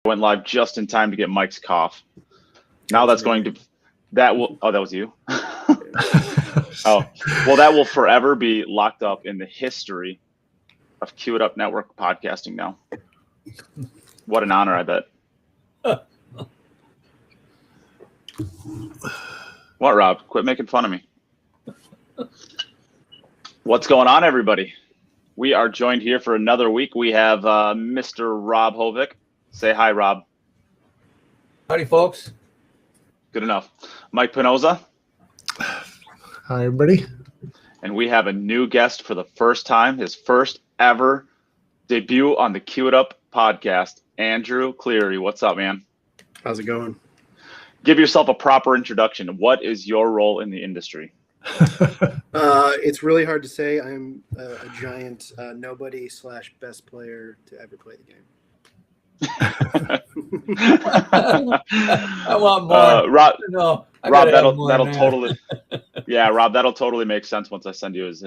went live just in time to get Mike's cough. Now that's going to, that will, oh, that was you? Oh, well, that will forever be locked up in the history of Cue It Up Network podcasting now. What an honor, I bet. What, Rob? Quit making fun of me. What's going on, everybody? We are joined here for another week. We have Mr. Rob Hovick. Say hi, Rob. Howdy, folks. Good enough. Mike Pinoza. Hi, everybody. And we have a new guest for the first time, his first ever debut on the Cue It Up podcast, Andrew Cleary. What's up, man? How's it going? Give yourself a proper introduction. What is your role in the industry? It's really hard to say. I'm a giant nobody / best player to ever play the game. I want more. Rob, no, Rob, that'll totally, yeah, Rob, that'll totally make sense once I send you his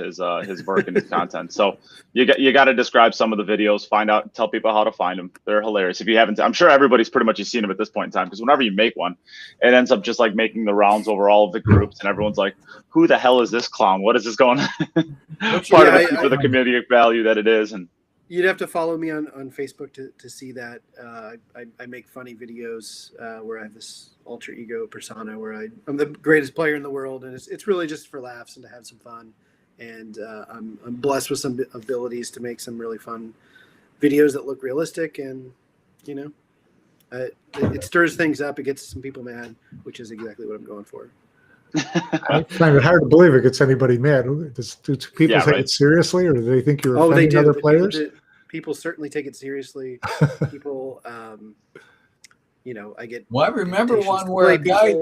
work and his content. So you got to describe some of the videos, find out, tell people how to find them. They're hilarious. If you haven't, I'm sure everybody's pretty much seen them at this point in time, because whenever you make one, it ends up just like making the rounds over all of the groups, and everyone's like, "Who the hell is this clown? What is this going?" Part of it for the comedic value that it is, and. You'd have to follow me on Facebook to see that. I make funny videos where I have this alter ego persona where I'm the greatest player in the world, and it's really just for laughs and to have some fun. And I'm blessed with some abilities to make some really fun videos that look realistic, and you know, it stirs things up. It gets some people mad, which is exactly what I'm going for. I find it hard to believe it gets anybody mad. Do people take it seriously, or do they think you're offending other players? People certainly take it seriously. People, you know, I get. Well, I remember one where a guy,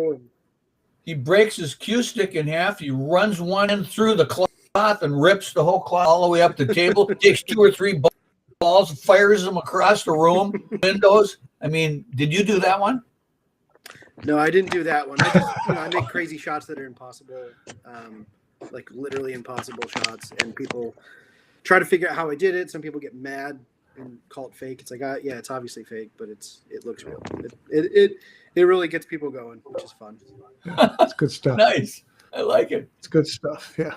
he breaks his cue stick in half. He runs one in through the cloth and rips the whole cloth all the way up the table. Takes 2 or 3 balls, fires them across the room, windows. I mean, did you do that one? No, I didn't do that one. I just, I make crazy shots that are impossible, like literally impossible shots, and people try to figure out how I did it. Some people get mad and call it fake. It's like, yeah, it's obviously fake, but it looks real. It really gets people going, which is fun. It's good stuff. Nice. I like it. It's good stuff. Yeah.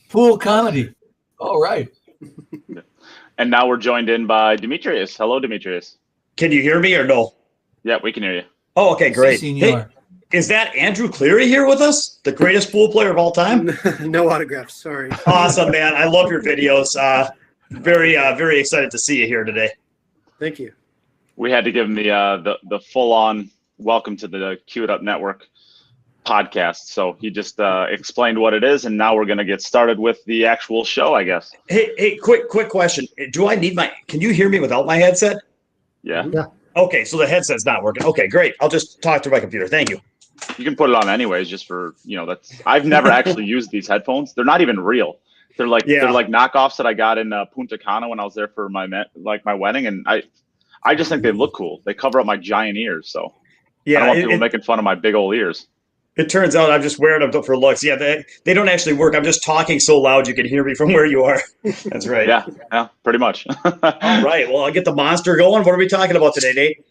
Pool comedy. All right. And now we're joined in by Demetrius. Hello, Demetrius. Can you hear me or no? Yeah, we can hear you. Oh, okay, great. Hey, is that Andrew Cleary here with us? The greatest pool player of all time? No autographs, sorry. Awesome, man. I love your videos. Very excited to see you here today. Thank you. We had to give him the full-on welcome to the Cue It Up Network podcast. So he just explained what it is, and now we're going to get started with the actual show, I guess. Hey, quick question. Do I need can you hear me without my headset? Yeah. Yeah. Okay, so the headset's not working. Okay, great. I'll just talk through my computer. Thank you. You can put it on anyways, just for, I've never actually used these headphones. They're not even real. They're like knockoffs that I got in Punta Cana when I was there for my wedding, and I just think they look cool. They cover up my giant ears, so I don't want people making fun of my big old ears. It turns out I'm just wearing them for looks. Yeah, they don't actually work. I'm just talking so loud you can hear me from where you are. That's right. Yeah, pretty much. All right. Well, I'll get the monster going. What are we talking about today, Nate?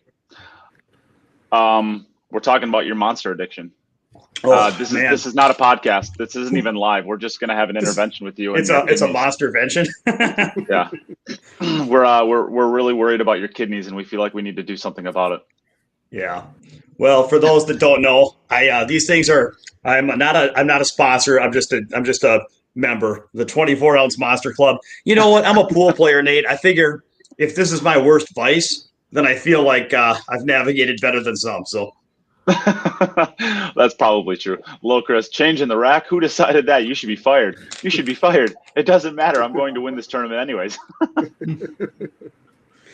We're talking about your monster addiction. This is not a podcast. This isn't even live. We're just gonna have an intervention with you. It's a monstervention. Yeah. We're really worried about your kidneys, and we feel like we need to do something about it. Yeah. Well, for those that don't know, these things are. I'm not a sponsor. I'm just a member, the 24-ounce Monster Club. You know what? I'm a pool player, Nate. I figure if this is my worst vice, then I feel like I've navigated better than some. So. That's probably true. Hello, Chris. Changing the rack. Who decided that? You should be fired. You should be fired. It doesn't matter. I'm going to win this tournament anyways.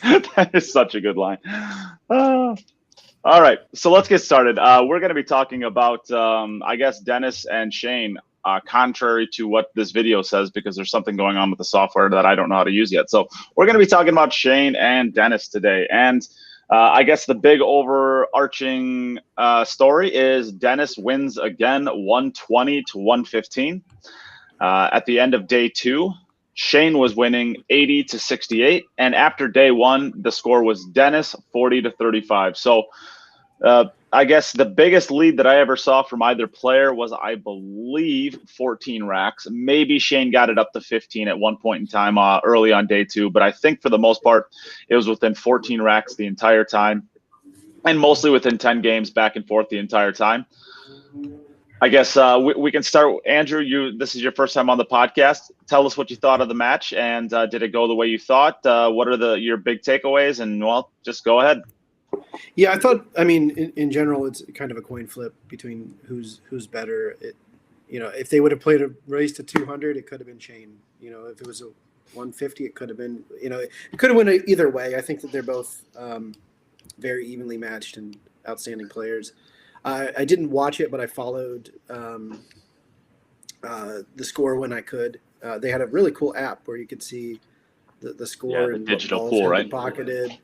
That is such a good line. All right, so let's get started. We're going to be talking about, I guess, Dennis and Shane, contrary to what this video says, because there's something going on with the software that I don't know how to use yet. So we're going to be talking about Shane and Dennis today. And I guess the big overarching story is Dennis wins again, 120 to 115. At the end of day 2, Shane was winning 80-68, and after day one, the score was Dennis 40-35. So I guess the biggest lead that I ever saw from either player was, I believe, 14 racks. Maybe Shane got it up to 15 at one point in time early on day two, but I think for the most part, it was within 14 racks the entire time, and mostly within 10 games back and forth the entire time. I guess we can start. Andrew, this is your first time on the podcast. Tell us what you thought of the match, and did it go the way you thought? What are your big takeaways? And, well, just go ahead. Yeah, I thought, I mean, in general, it's kind of a coin flip between who's better. If they would have played a race to 200, it could have been Shane. If it was a 150, it could have been, it could have went either way. I think that they're both very evenly matched and outstanding players. I didn't watch it, but I followed the score when I could. They had a really cool app where you could see the score the and digital what pool, balls right? had been pocketed.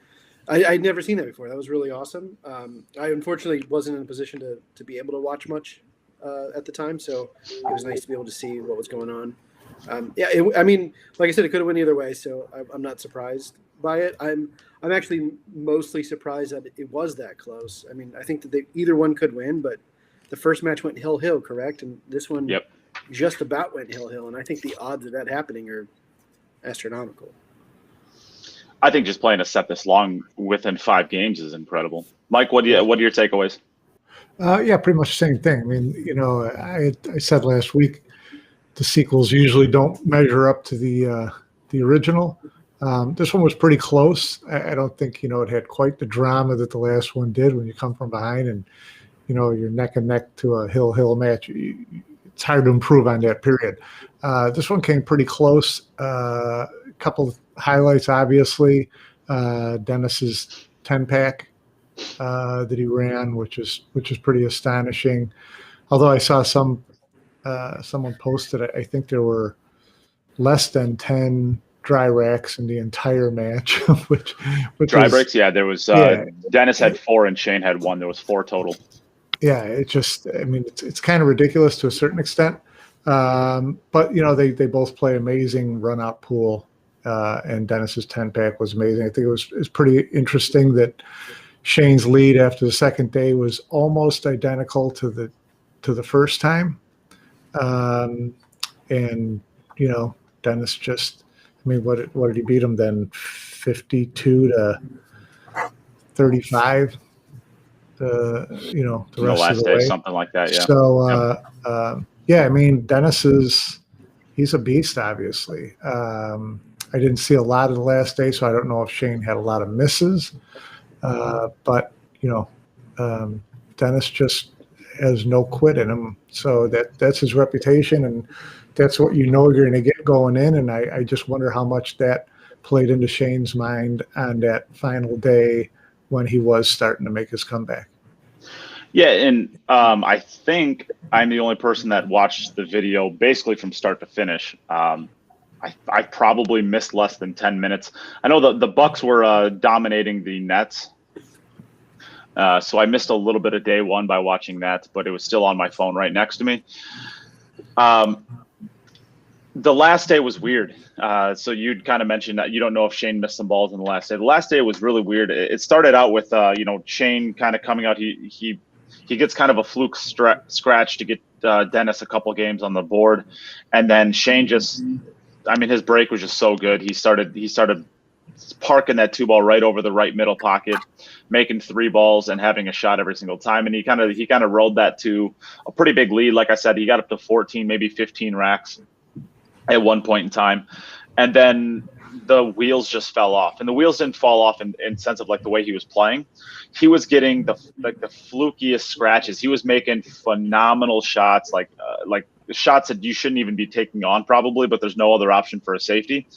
I'd never seen that before. That was really awesome. I unfortunately wasn't in a position to be able to watch much at the time, so it was nice to be able to see what was going on. I mean, like I said, it could have went either way, so I'm not surprised by it. I'm actually mostly surprised that it was that close. I mean, I think that either one could win, but the first match went hill-hill, correct? And this one just about went hill-hill, and I think the odds of that happening are astronomical. I think just playing a set this long within 5 games is incredible. Mike, what are your takeaways? Yeah, pretty much the same thing. I mean, I said last week the sequels usually don't measure up to the original. This one was pretty close. I don't think it had quite the drama that the last one did when you come from behind and you're neck and neck to a hill match. It's hard to improve on that period. This one came pretty close. A couple of highlights, obviously. Dennis's 10-pack that he ran, which is pretty astonishing. Although I saw someone posted, I think there were less than 10 dry racks in the entire match. which dry breaks, yeah. There was Dennis had 4 and Shane had 1. There was 4 total. Yeah, it's kind of ridiculous to a certain extent. But they both play amazing run out pool. And Dennis's 10-pack was amazing. I think it was pretty interesting that Shane's lead after the second day was almost identical to the first time. And Dennis just, what did he beat him then? 52-35. The rest last of the day, way, something like that. Yeah. So Dennis he's a beast, obviously. I didn't see a lot of the last day, so I don't know if Shane had a lot of misses. But Dennis just has no quit in him. So that's his reputation, and that's what you're going to get going in. And I just wonder how much that played into Shane's mind on that final day when he was starting to make his comeback. Yeah, and I think I'm the only person that watched the video basically from start to finish. I probably missed less than 10 minutes. I know the Bucks were dominating the Nets, so I missed a little bit of day one by watching that, but it was still on my phone right next to me. The last day was weird. So you'd kind of mentioned that you don't know if Shane missed some balls in the last day. The last day was really weird. It started out with Shane kind of coming out. He gets kind of a fluke scratch to get Dennis a couple games on the board, and then Shane just, his break was just so good. He started parking that 2-ball right over the right middle pocket, making 3 balls and having a shot every single time. And he kind of rolled that to a pretty big lead. Like I said, he got up to 14, maybe 15 racks at one point in time, and then the wheels just fell off. And the wheels didn't fall off in sense of like the way he was playing. He was getting the flukiest scratches. He was making phenomenal shots, like shots that you shouldn't even be taking on probably, but there's no other option for a safety.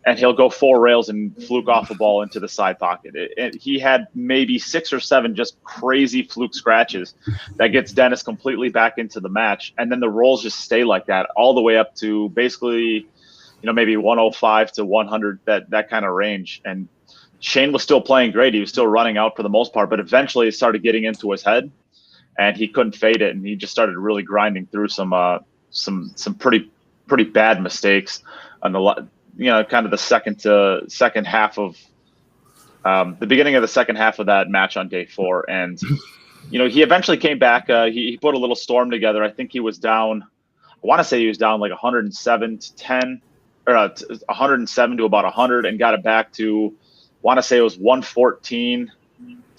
And he'll go 4 rails and fluke off a ball into the side pocket. He had maybe 6 or 7 just crazy fluke scratches that gets Dennis completely back into the match. And then the rolls just stay like that all the way up to basically, maybe 105 to 100, that kind of range. And Shane was still playing great. He was still running out for the most part, but eventually it started getting into his head and he couldn't fade it. And he just started really grinding through some pretty bad mistakes. And kind of the second half of the beginning of the second half of that match on day 4, and he eventually came back. He put a little storm together. I think he was down. I want to say he was down like 107-10, or 107 to about 100, and got it back to. I want to say it was 114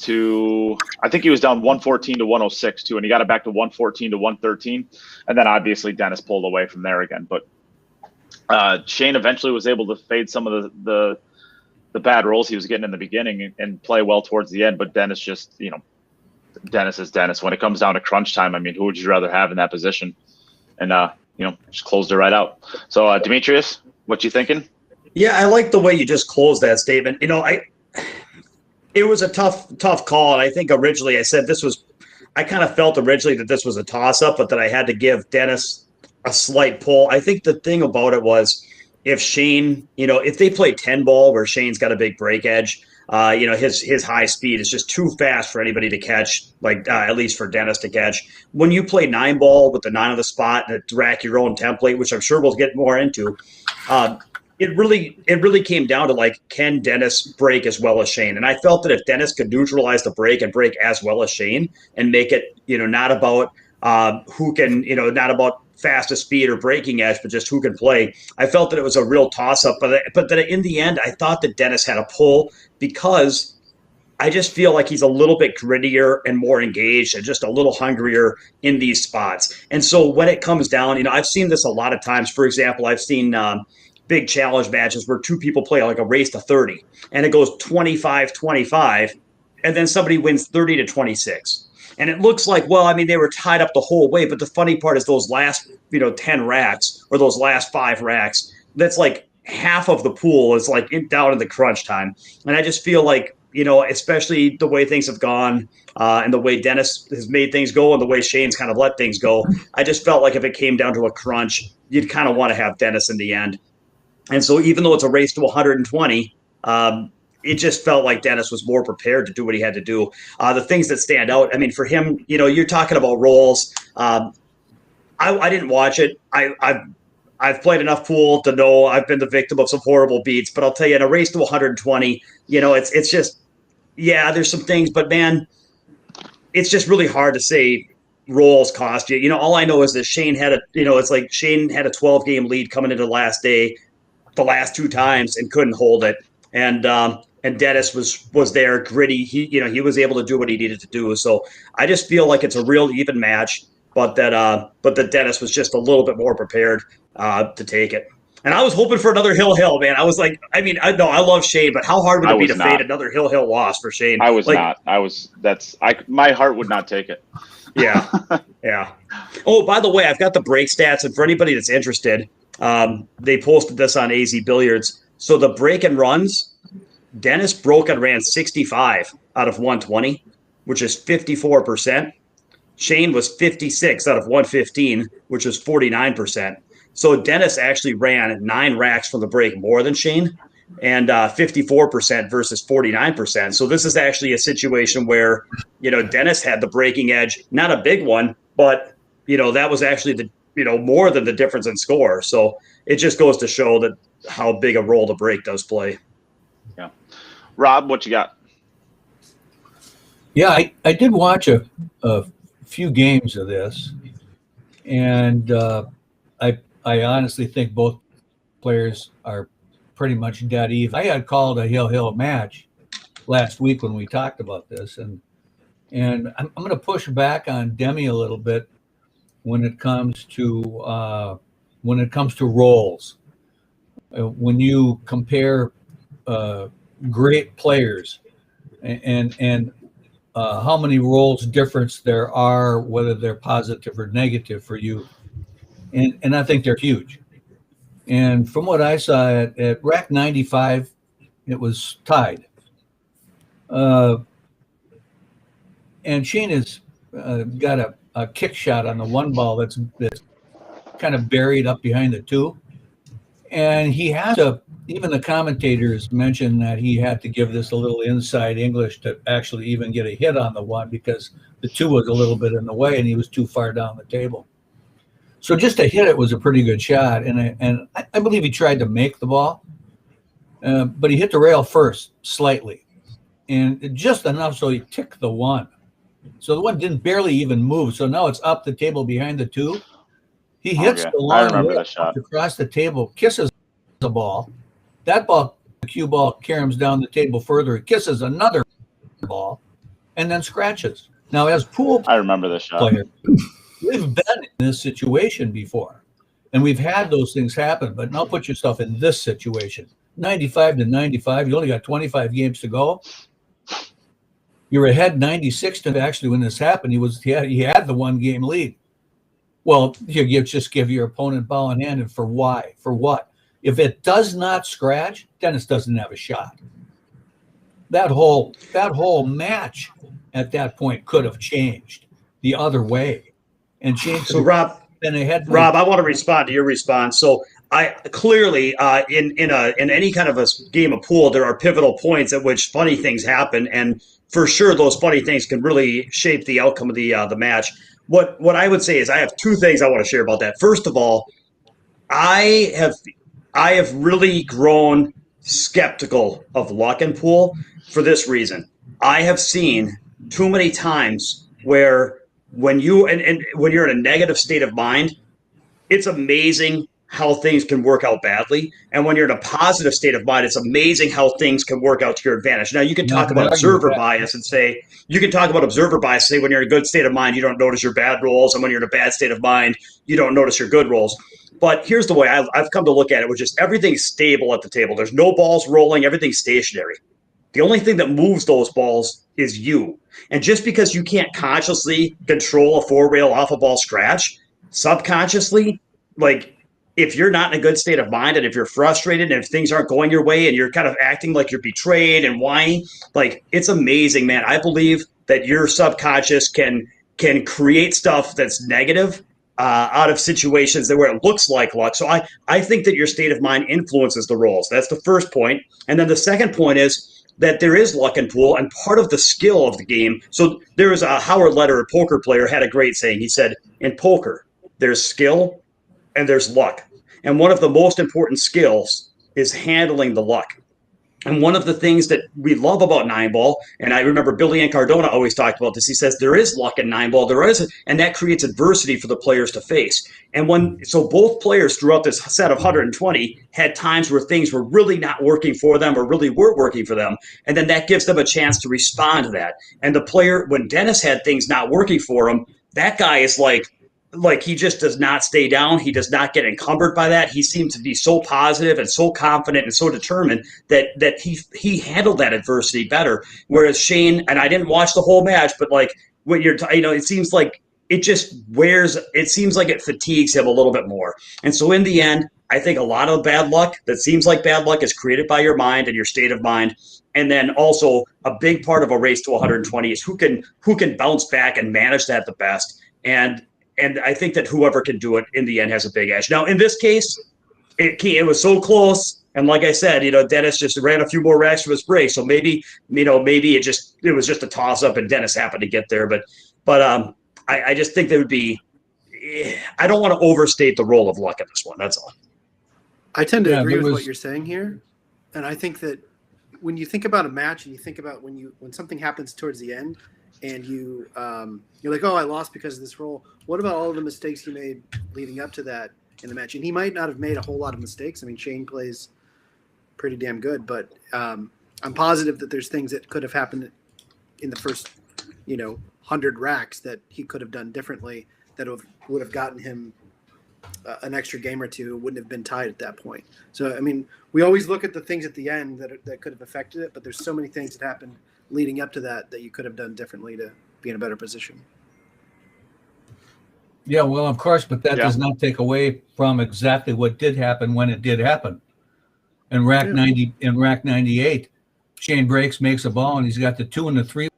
to. I think he was down 114 to 106 too, and he got it back to 114 to 113, and then obviously Dennis pulled away from there again. But Shane eventually was able to fade some of the bad rolls he was getting in the beginning and play well towards the end. But Dennis just, Dennis is Dennis. When it comes down to crunch time, I mean, who would you rather have in that position? And, just closed it right out. So, Demetrius, what you thinking? Yeah, I like the way you just closed that statement. It was a tough call. And I think originally I said I kind of felt originally that this was a toss-up, but that I had to give Dennis a slight pull. I think the thing about it was if Shane, if they play 10 ball where Shane's got a big break edge, his high speed is just too fast for anybody to catch, at least for Dennis to catch. When you play 9 ball with the 9 on the spot and rack your own template, which I'm sure we'll get more into, it really came down to can Dennis break as well as Shane? And I felt that if Dennis could neutralize the break and break as well as Shane and make it, not about who can, not about fastest speed or breaking edge, but just who can play. I felt that it was a real toss-up, but that in the end, I thought that Dennis had a pull because I just feel like he's a little bit grittier and more engaged and just a little hungrier in these spots. And so when it comes down, I've seen this a lot of times. For example, I've seen big challenge matches where 2 people play like a race to 30 and it goes 25-25 and then somebody wins 30-26. And it looks like, they were tied up the whole way. But the funny part is those last, 10 racks or those last 5 racks, that's like half of the pool is down in the crunch time. And I just feel like, especially the way things have gone and the way Dennis has made things go and the way Shane's kind of let things go, I just felt like if it came down to a crunch, you'd kind of want to have Dennis in the end. And so even though it's a race to 120, it just felt like Dennis was more prepared to do what he had to do. The things that stand out, for him, you're talking about rolls. I didn't watch it. I've played enough pool to know I've been the victim of some horrible beats. But I'll tell you, in a race to 120, it's just, there's some things. But, man, it's just really hard to say rolls cost you. All I know is that Shane had Shane had a 12-game lead coming into the last day, the last 2 times, and couldn't hold it. And Dennis was there, gritty. He was able to do what he needed to do. So I just feel like it's a real even match, but that Dennis was just a little bit more prepared to take it. And I was hoping for another Hill, man. I was like, I love Shane, but how hard would it be to fade another Hill loss for Shane? I was not. My heart would not take it. Yeah. Yeah. Oh, by the way, I've got the break stats, and for anybody that's interested, they posted this on AZ Billiards. So the break and runs, Dennis broke and ran 65 out of 120, which is 54%. Shane was 56 out of 115, which is 49%. So Dennis actually ran 9 racks from the break more than Shane, and 54% versus 49%. So this is actually a situation where, Dennis had the breaking edge, not a big one, but, that was actually more than the difference in score. So it just goes to show that how big a role the break does play. Yeah. Rob, what you got? Yeah, I did watch a few games of this, and I honestly think both players are pretty much dead even. I had called a Hill match last week when we talked about this, and I'm going to push back on Demi a little bit when it comes to rolls. When you compare great players and how many rolls difference there are, whether they're positive or negative for you, and I think they're huge. And from what I saw at rack 95, it was tied. And Shane has got a kick shot on the 1 ball that's kind of buried up behind the 2. And he has to, even the commentators mentioned that he had to give this a little inside English to actually even get a hit on the 1 because the 2 was a little bit in the way and he was too far down the table. So just to hit it was a pretty good shot. And I believe he tried to make the ball. but he hit the rail first, slightly, and just enough so he ticked the one. So the one didn't barely even move. So now it's up the table behind the two. He hits the I long remember rail the shot across the table, kisses the ball. That ball, the cue ball, caroms down the table further. It kisses another ball, and then scratches. Now, as pool I remember the shot. players, we've been in this situation before, and we've had those things happen. But now put yourself in this situation: 95-95. You only got 25 games to go. You're ahead 96 to actually when this happened. He had the 1-game lead. Well, you just give your opponent ball in hand, and for why? For what? If it does not scratch, Dennis doesn't have a shot. That whole match at that point could have changed the other way, and changed. So Rob, I want to respond to your response. So I clearly in any kind of a game of pool, there are pivotal points at which funny things happen, and for sure those funny things can really shape the outcome of the match. What I would say is I have two things I want to share about that. First of all, I have really grown skeptical of luck and pool for this reason. I have seen too many times where when you're in a negative state of mind, it's amazing how things can work out badly. And when you're in a positive state of mind, it's amazing how things can work out to your advantage. Now, you can talk about observer bias and say, when you're in a good state of mind, you don't notice your bad rolls. And when you're in a bad state of mind, you don't notice your good rolls. But here's the way I've come to look at it, which is everything's stable at the table. There's no balls rolling. Everything's stationary. The only thing that moves those balls is you. And just because you can't consciously control a 4-rail off a ball scratch, subconsciously, like if you're not in a good state of mind and if you're frustrated and if things aren't going your way and you're kind of acting like you're betrayed and whining, like it's amazing, man. I believe that your subconscious can create stuff that's negative out of situations where it looks like luck. So I think that your state of mind influences the rolls. That's the first point. And then the second point is that there is luck in pool, and part of the skill of the game. So there was a Howard Lederer, a poker player, had a great saying. He said, in poker, there's skill and there's luck. And one of the most important skills is handling the luck. And one of the things that we love about 9-ball, and I remember Billy and Cardona always talked about this, he says there is luck in 9-ball, and that creates adversity for the players to face. And so both players throughout this set of 120 had times where things were really not working for them or really weren't working for them. And then that gives them a chance to respond to that. And the player, when Dennis had things not working for him, that guy is like he just does not stay down. He does not get encumbered by that. He seems to be so positive and so confident and so determined that he handled that adversity better. Whereas Shane, and I didn't watch the whole match, but like when it seems like it seems like it fatigues him a little bit more. And so in the end, I think a lot of bad luck that seems like bad luck is created by your mind and your state of mind. And then also a big part of a race to 120 is who can bounce back and manage that the best. And I think that whoever can do it in the end has a big edge. Now, in this case, it was so close. And like I said, Dennis just ran a few more racks from his break. So maybe it was just a toss up and Dennis happened to get there. But I just think there would be, I don't want to overstate the role of luck in this one. That's all. I tend to agree with what you're saying here. And I think that when you think about a match and you think about when something happens towards the end, and you're like, oh, I lost because of this roll. What about all of the mistakes he made leading up to that in the match? And he might not have made a whole lot of mistakes. I mean, Shane plays pretty damn good, but I'm positive that there's things that could have happened in the first, 100 racks that he could have done differently that would have gotten him an extra game or two. Wouldn't have been tied at that point. So, I mean, we always look at the things at the end that could have affected it, but there's so many things that happened leading up to that you could have done differently to be in a better position. Yeah, well, of course, but that does not take away from exactly what did happen when it did happen. In rack 98, Shane breaks, makes a ball, and he's got the 2 and the 3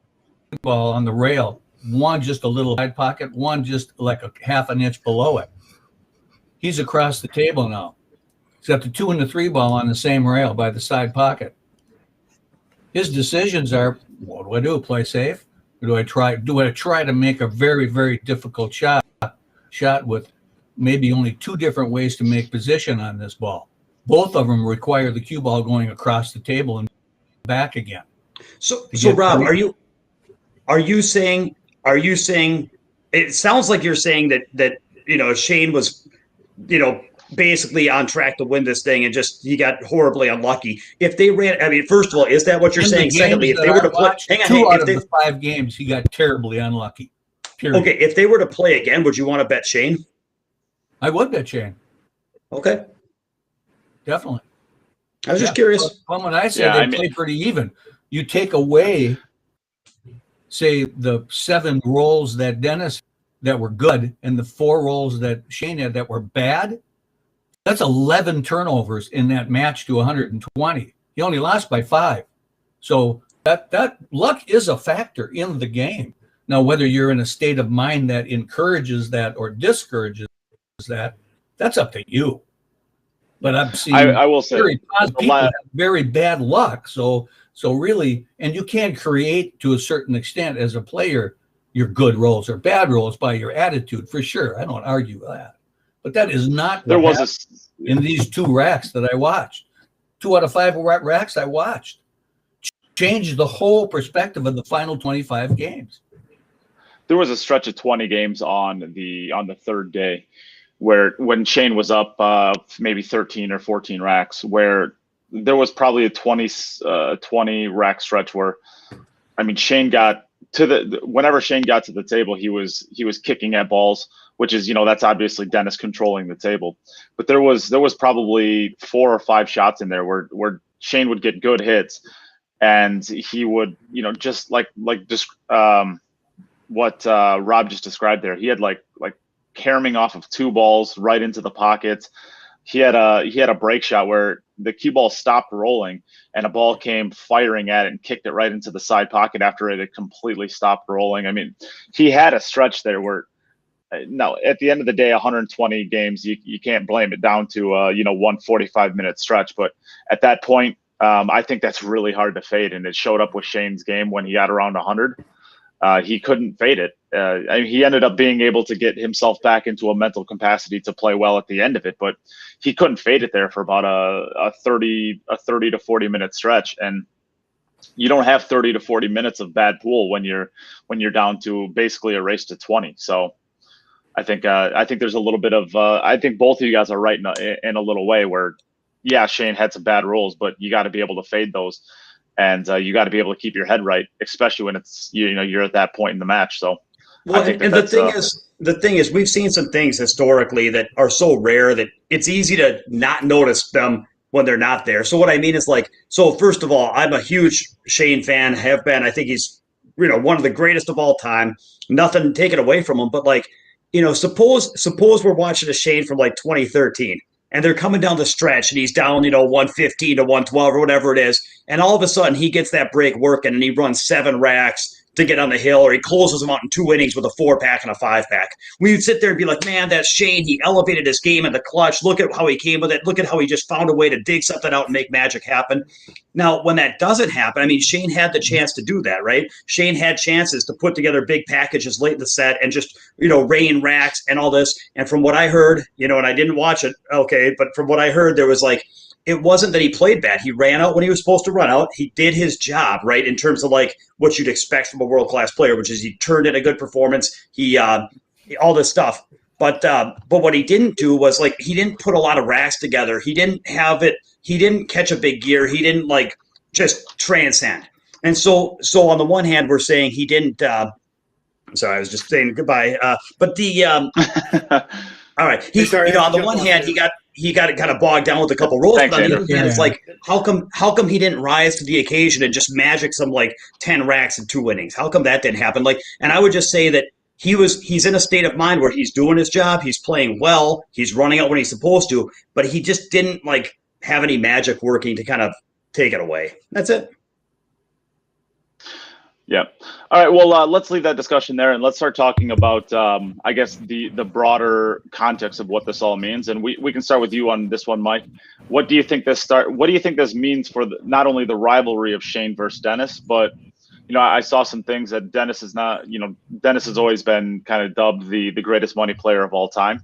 ball on the rail. One just a little side pocket, one just like a half an inch below it. He's across the table now. He's got the 2 and the 3 ball on the same rail by the side pocket. His decisions are, what do I do? Play safe? Or do I try to make a very, very difficult shot with maybe only 2 different ways to make position on this ball? both of them require the cue ball going across the table and back again. So Rob, are you saying it sounds like you're saying that Shane was basically on track to win this thing and just he got horribly unlucky. If they ran, I mean, first of all, is that what you're saying? Secondly, if they were to play, two out of the 5 games, he got terribly unlucky. Period. Okay, if they were to play again, would you want to bet Shane? I would bet Shane. Okay, definitely. I was just curious. Well, when I said they play pretty even, you take away, say, the 7 rolls that Dennis that were good and the 4 rolls that Shane had that were bad. That's 11 turnovers in that match to 120. He only lost by 5. So that luck is a factor in the game. Now, whether you're in a state of mind that encourages that or discourages that, that's up to you. But I've seen I will say people have very bad luck. So really, and you can create to a certain extent as a player your good rolls or bad rolls by your attitude, for sure. I don't argue with that. But that is not there was in these 2 racks that I watched. 2 out of 5 racks I watched changed the whole perspective of the final 25 games. There was a stretch of 20 games on the 3rd day where when Shane was up maybe 13 or 14 racks, where there was probably a 20 rack stretch where, I mean, Shane got to whenever Shane got to the table, he was kicking at balls, which is, that's obviously Dennis controlling the table. But there was probably 4 or 5 shots in there where Shane would get good hits, and he would, just like what Rob just described there. He had like caroming off of 2 balls right into the pockets. He had a break shot where the cue ball stopped rolling and a ball came firing at it and kicked it right into the side pocket after it had completely stopped rolling. I mean, he had a stretch there where, no, at the end of the day, 120 games, you can't blame it down to 145-minute stretch. But at that point, I think that's really hard to fade, and it showed up with Shane's game when he got around 100. He couldn't fade it. He ended up being able to get himself back into a mental capacity to play well at the end of it, but he couldn't fade it there for about a 30 to 40 minute stretch. And you don't have 30 to 40 minutes of bad pool when you're down to basically a race to 20. So I think there's a little bit of I think both of you guys are right in a little way where, yeah, Shane had some bad rolls, but you got to be able to fade those. And you got to be able to keep your head right, especially when it's you're at that point in the match. So, well, I think the thing is, we've seen some things historically that are so rare that it's easy to not notice them when they're not there. So what I mean is so first of all, I'm a huge Shane fan, have been. I think he's one of the greatest of all time. Nothing taken away from him, but suppose we're watching a Shane from 2013. And they're coming down the stretch, and he's down, 115 to 112 or whatever it is. And all of a sudden, he gets that break working, and he runs 7 racks to get on the hill, or he closes them out in 2 innings with a 4-pack and a 5-pack. We would sit there and be like, man, that's Shane. He elevated his game in the clutch. Look at how he came with it. Look at how he just found a way to dig something out and make magic happen. Now, when that doesn't happen, I mean, Shane had the chance to do that, right? Shane had chances to put together big packages late in the set and just, rain racks and all this. And from what I heard, and I didn't watch it, okay, but from what I heard, there was it wasn't that he played bad. He ran out when he was supposed to run out. He did his job, right, in terms of what you'd expect from a world-class player, which is he turned in a good performance. He all this stuff. But what he didn't do was he didn't put a lot of racks together. He didn't have it. He didn't catch a big gear. He didn't just transcend. And so on the one hand, we're saying he didn't. Sorry, I was just saying goodbye. But the all right. On the one hand, he got kind of bogged down with a couple rolls. But on the other hand, it's how come he didn't rise to the occasion and just magic some 10 racks in 2 innings? How come that didn't happen? And I would just say that he's in a state of mind where he's doing his job, he's playing well, he's running out when he's supposed to, but he just didn't have any magic working to kind of take it away. That's it. Yeah. All right. Well, let's leave that discussion there and let's start talking about, I guess, the broader context of what this all means. And we can start with you on this one, Mike. What do you think this means for not only the rivalry of Shane versus Dennis, but I saw some things that Dennis is not. Dennis has always been kind of dubbed the greatest money player of all time.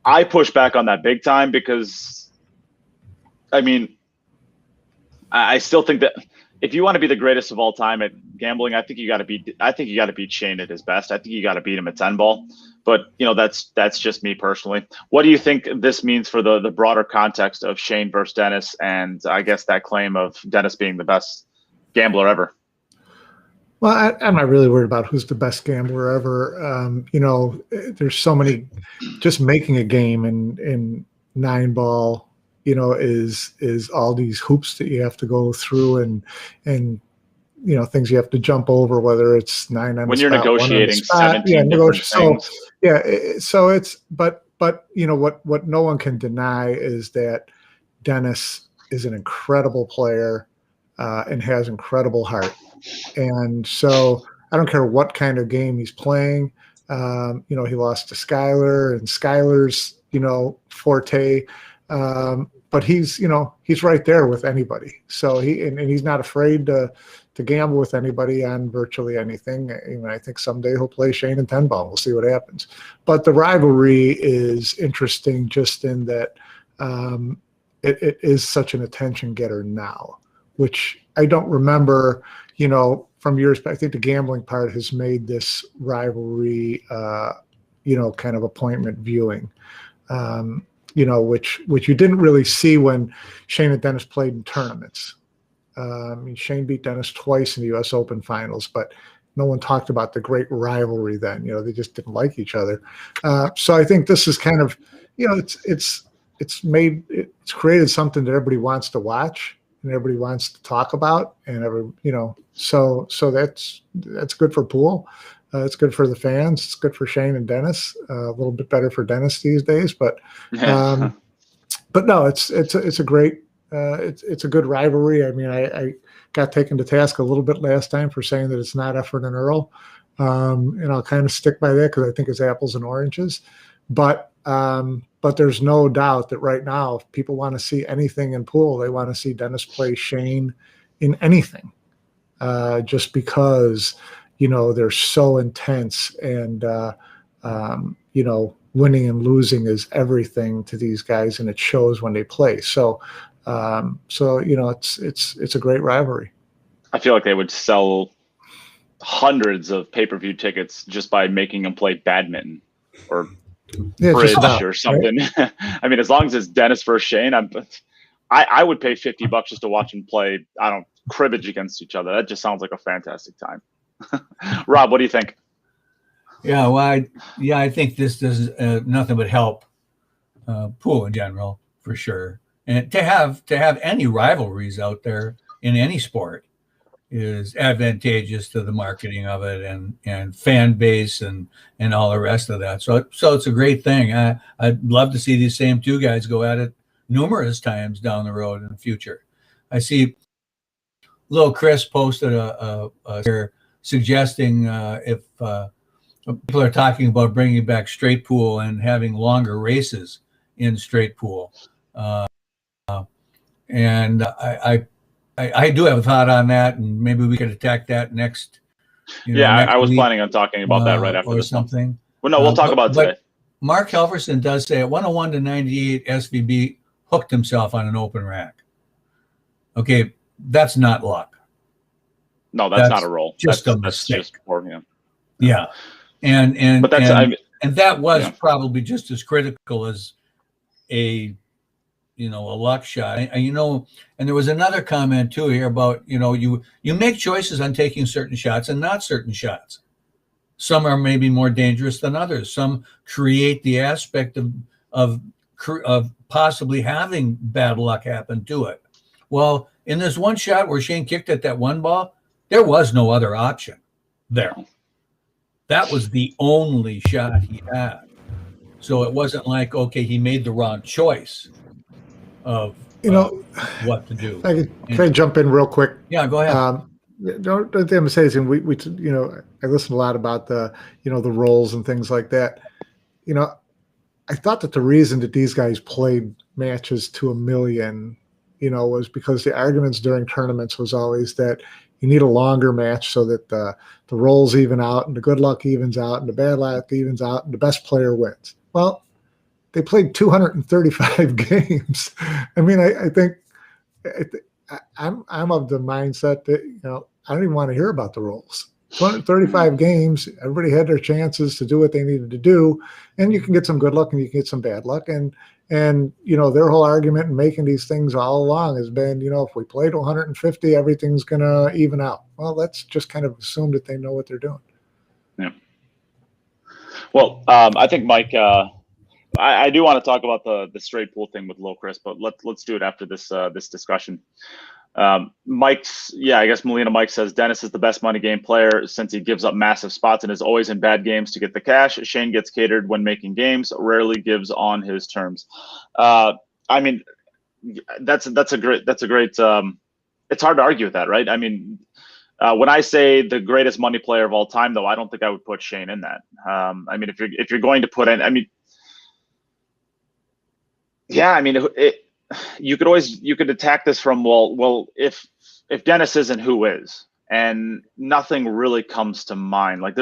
I push back on that big time because I mean, I still think that if you want to be the greatest of all time at gambling, I think you got to beat Shane at his best. I think you got to beat him at 10 ball. But that's just me personally. What do you think this means for the broader context of Shane versus Dennis, and I guess that claim of Dennis being the best gambler ever? Well, I'm not really worried about who's the best gambler ever. There's so many. Just making a game in 9 ball, is all these hoops that you have to go through and things you have to jump over, whether it's 9 on when the you're spot, negotiating 17 different things. So it's but what no one can deny is that Dennis is an incredible player and has incredible heart. And so I don't care what kind of game he's playing. He lost to Skyler, and Skyler's, forte. But he's right there with anybody. So he's not afraid to gamble with anybody on virtually anything. I think someday he'll play Shane in 10 ball. We'll see what happens. But the rivalry is interesting just in that it is such an attention getter now, which I don't remember, from years back. I think the gambling part has made this rivalry, kind of appointment viewing, which you didn't really see when Shane and Dennis played in tournaments. Shane beat Dennis twice in the U.S. Open finals, but no one talked about the great rivalry then. They just didn't like each other. So I think this is kind of, it's created something that everybody wants to watch and everybody wants to talk about, and so that's good for pool. It's good for the fans. It's good for Shane and Dennis. A little bit better for Dennis these days, but no, it's a great. It's a good rivalry. I mean, I got taken to task a little bit last time for saying that it's not Effort and Earl, and I'll kind of stick by that because I think it's apples and oranges. But there's no doubt that right now, if people want to see anything in pool, they want to see Dennis play Shane in anything, just because they're so intense, and winning and losing is everything to these guys, and it shows when they play. So it's a great rivalry. I feel like they would sell hundreds of pay-per-view tickets just by making them play badminton or bridge or something. Right? I mean, as long as it's Dennis versus Shane, I would pay $50 just to watch them play. Cribbage against each other. That just sounds like a fantastic time. Rob, what do you think? Yeah, well, I think this does nothing but help pool in general, for sure. And to have any rivalries out there in any sport is advantageous to the marketing of it and fan base and all the rest of that. So it's a great thing. I'd love to see these same two guys go at it numerous times down the road in the future. I see little Chris posted a suggesting if people are talking about bringing back straight pool and having longer races in straight pool. And I do have a thought on that, and maybe we could attack that next. Next I was planning on talking about that right after this something. Well, no, we'll talk about it today. Mark Helferson does say at 101 to 98, SVB hooked himself on an open rack. Okay, that's not luck. No, that's not a roll. Just a mistake. That's just poor, yeah. And but that's and that was probably just as critical as a luck shot. And there was another comment too here about, you make choices on taking certain shots and not certain shots. Some are maybe more dangerous than others. Some create the aspect of possibly having bad luck happen to it. Well, in this one shot where Shane kicked at that one ball, there was no other option there. That was the only shot he had. So it wasn't like, okay, he made the wrong choice of what to do. Can I jump in real quick? Yeah, go ahead. Don't think I'm saying anything. We I listen a lot about the the roles and things like that. I thought that the reason that these guys played matches to 1 million, was because the arguments during tournaments was always that you need a longer match so that the rolls even out and the good luck evens out and the bad luck evens out and the best player wins. Well, they played 235 games. I mean, I think I'm of the mindset that I don't even want to hear about the rules. 235 games, everybody had their chances to do what they needed to do, and you can get some good luck and you can get some bad luck. And their whole argument in making these things all along has been, if we play to 150, everything's gonna even out. Well, let's just kind of assume that they know what they're doing. Yeah. Well, I think Mike, I do want to talk about the straight pool thing with Low Chris, but let's do it after this discussion. Mike's, I guess Molina Mike says Dennis is the best money game player since he gives up massive spots and is always in bad games to get the cash. Shane gets catered when making games, rarely gives on his terms. I mean, that's a great. It's hard to argue with that, right? I mean, when I say the greatest money player of all time, though, I don't think I would put Shane in that. I mean, if you're going to put in, I mean, you could attack this from, well, if Dennis isn't, who is? And nothing really comes to mind. Like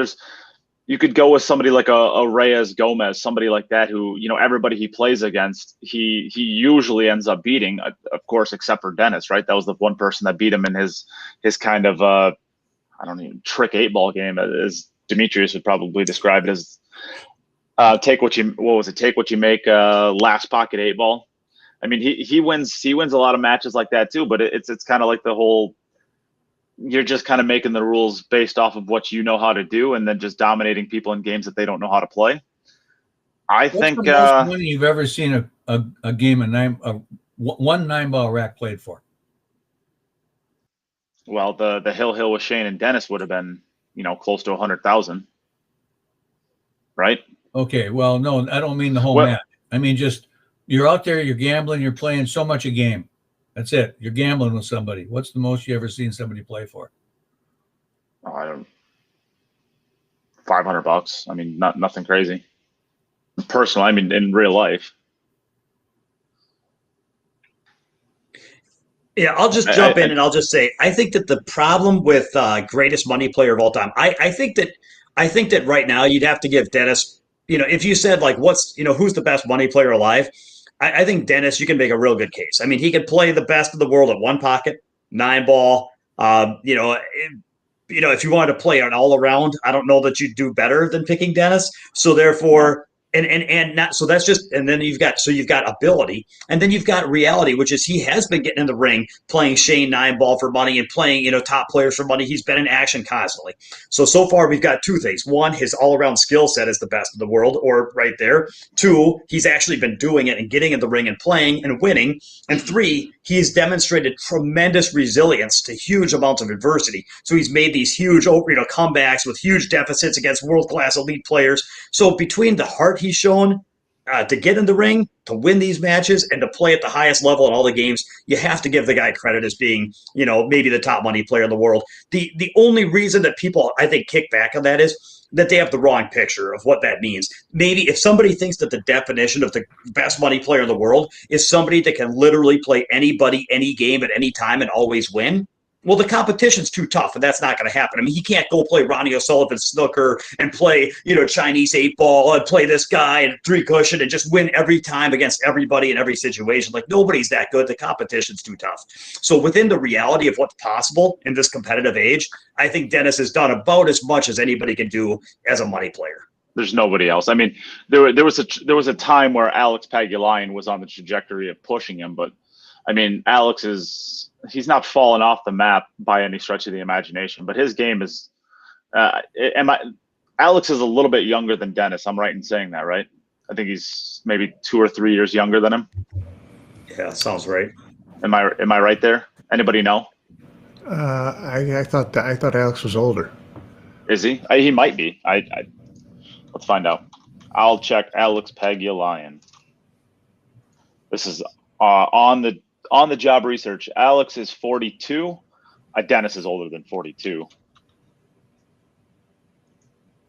you could go with somebody like a Reyes Gomez, somebody like that who, everybody he plays against, he usually ends up beating, of course, except for Dennis, right? That was the one person that beat him in his kind of, trick 8-ball game, as Demetrius would probably describe it as. Take what you make, last pocket 8-ball. I mean, he wins a lot of matches like that too, but it's kind of like the whole, you're just kind of making the rules based off of what you know how to do and then just dominating people in games that they don't know how to play. What's the most money you've ever seen a game of one 9-ball rack played for? Well, the Hill with Shane and Dennis would have been, close to 100,000, right? Okay, well, no, I don't mean the whole match. I mean, just you're out there, you're gambling, you're playing so much a game. That's it. You're gambling with somebody. What's the most you ever seen somebody play for? I don't. $500. I mean, nothing crazy. Personal. I mean, in real life. Yeah, I'll just jump in and I'll just say I think that the problem with greatest money player of all time, I think that right now you'd have to give Dennis. If you said like who's the best money player alive, I think Dennis, you can make a real good case. I mean, he could play the best of the world at one pocket, 9-ball. If you wanted to play an all around, I don't know that you'd do better than picking Dennis. So therefore, and not so that's just, and then you've got ability, and then you've got reality, which is he has been getting in the ring playing Shane 9-ball for money and playing top players for money. He's been in action constantly. So far we've got two things: one, his all around skill set is the best of the world, or right there. Two, he's actually been doing it and getting in the ring and playing and winning. And three, he's demonstrated tremendous resilience to huge amounts of adversity. So he's made these huge comebacks with huge deficits against world class elite players. So between the heart he's shown to get in the ring, to win these matches, and to play at the highest level in all the games, you have to give the guy credit as being, maybe the top money player in the world. The only reason that people, I think, kick back on that is that they have the wrong picture of what that means. Maybe if somebody thinks that the definition of the best money player in the world is somebody that can literally play anybody, any game at any time and always win, well, the competition's too tough, and that's not going to happen. I mean, he can't go play Ronnie O'Sullivan snooker and play, Chinese 8-ball and play this guy and 3-cushion and just win every time against everybody in every situation. Like, nobody's that good. The competition's too tough. So within the reality of what's possible in this competitive age, I think Dennis has done about as much as anybody can do as a money player. There's nobody else. I mean, there was a time where Alex Pagulayan was on the trajectory of pushing him, but I mean, he's not fallen off the map by any stretch of the imagination, but his game is, Alex is a little bit younger than Dennis. I'm right in saying that, right? I think he's maybe 2 or 3 years younger than him. Yeah, sounds right. Am I right there? Anybody know? I thought Alex was older. Is he? He might be. Let's find out. I'll check Alex Pagulayan. This is on the job research. Alex is 42. Dennis is older than 42.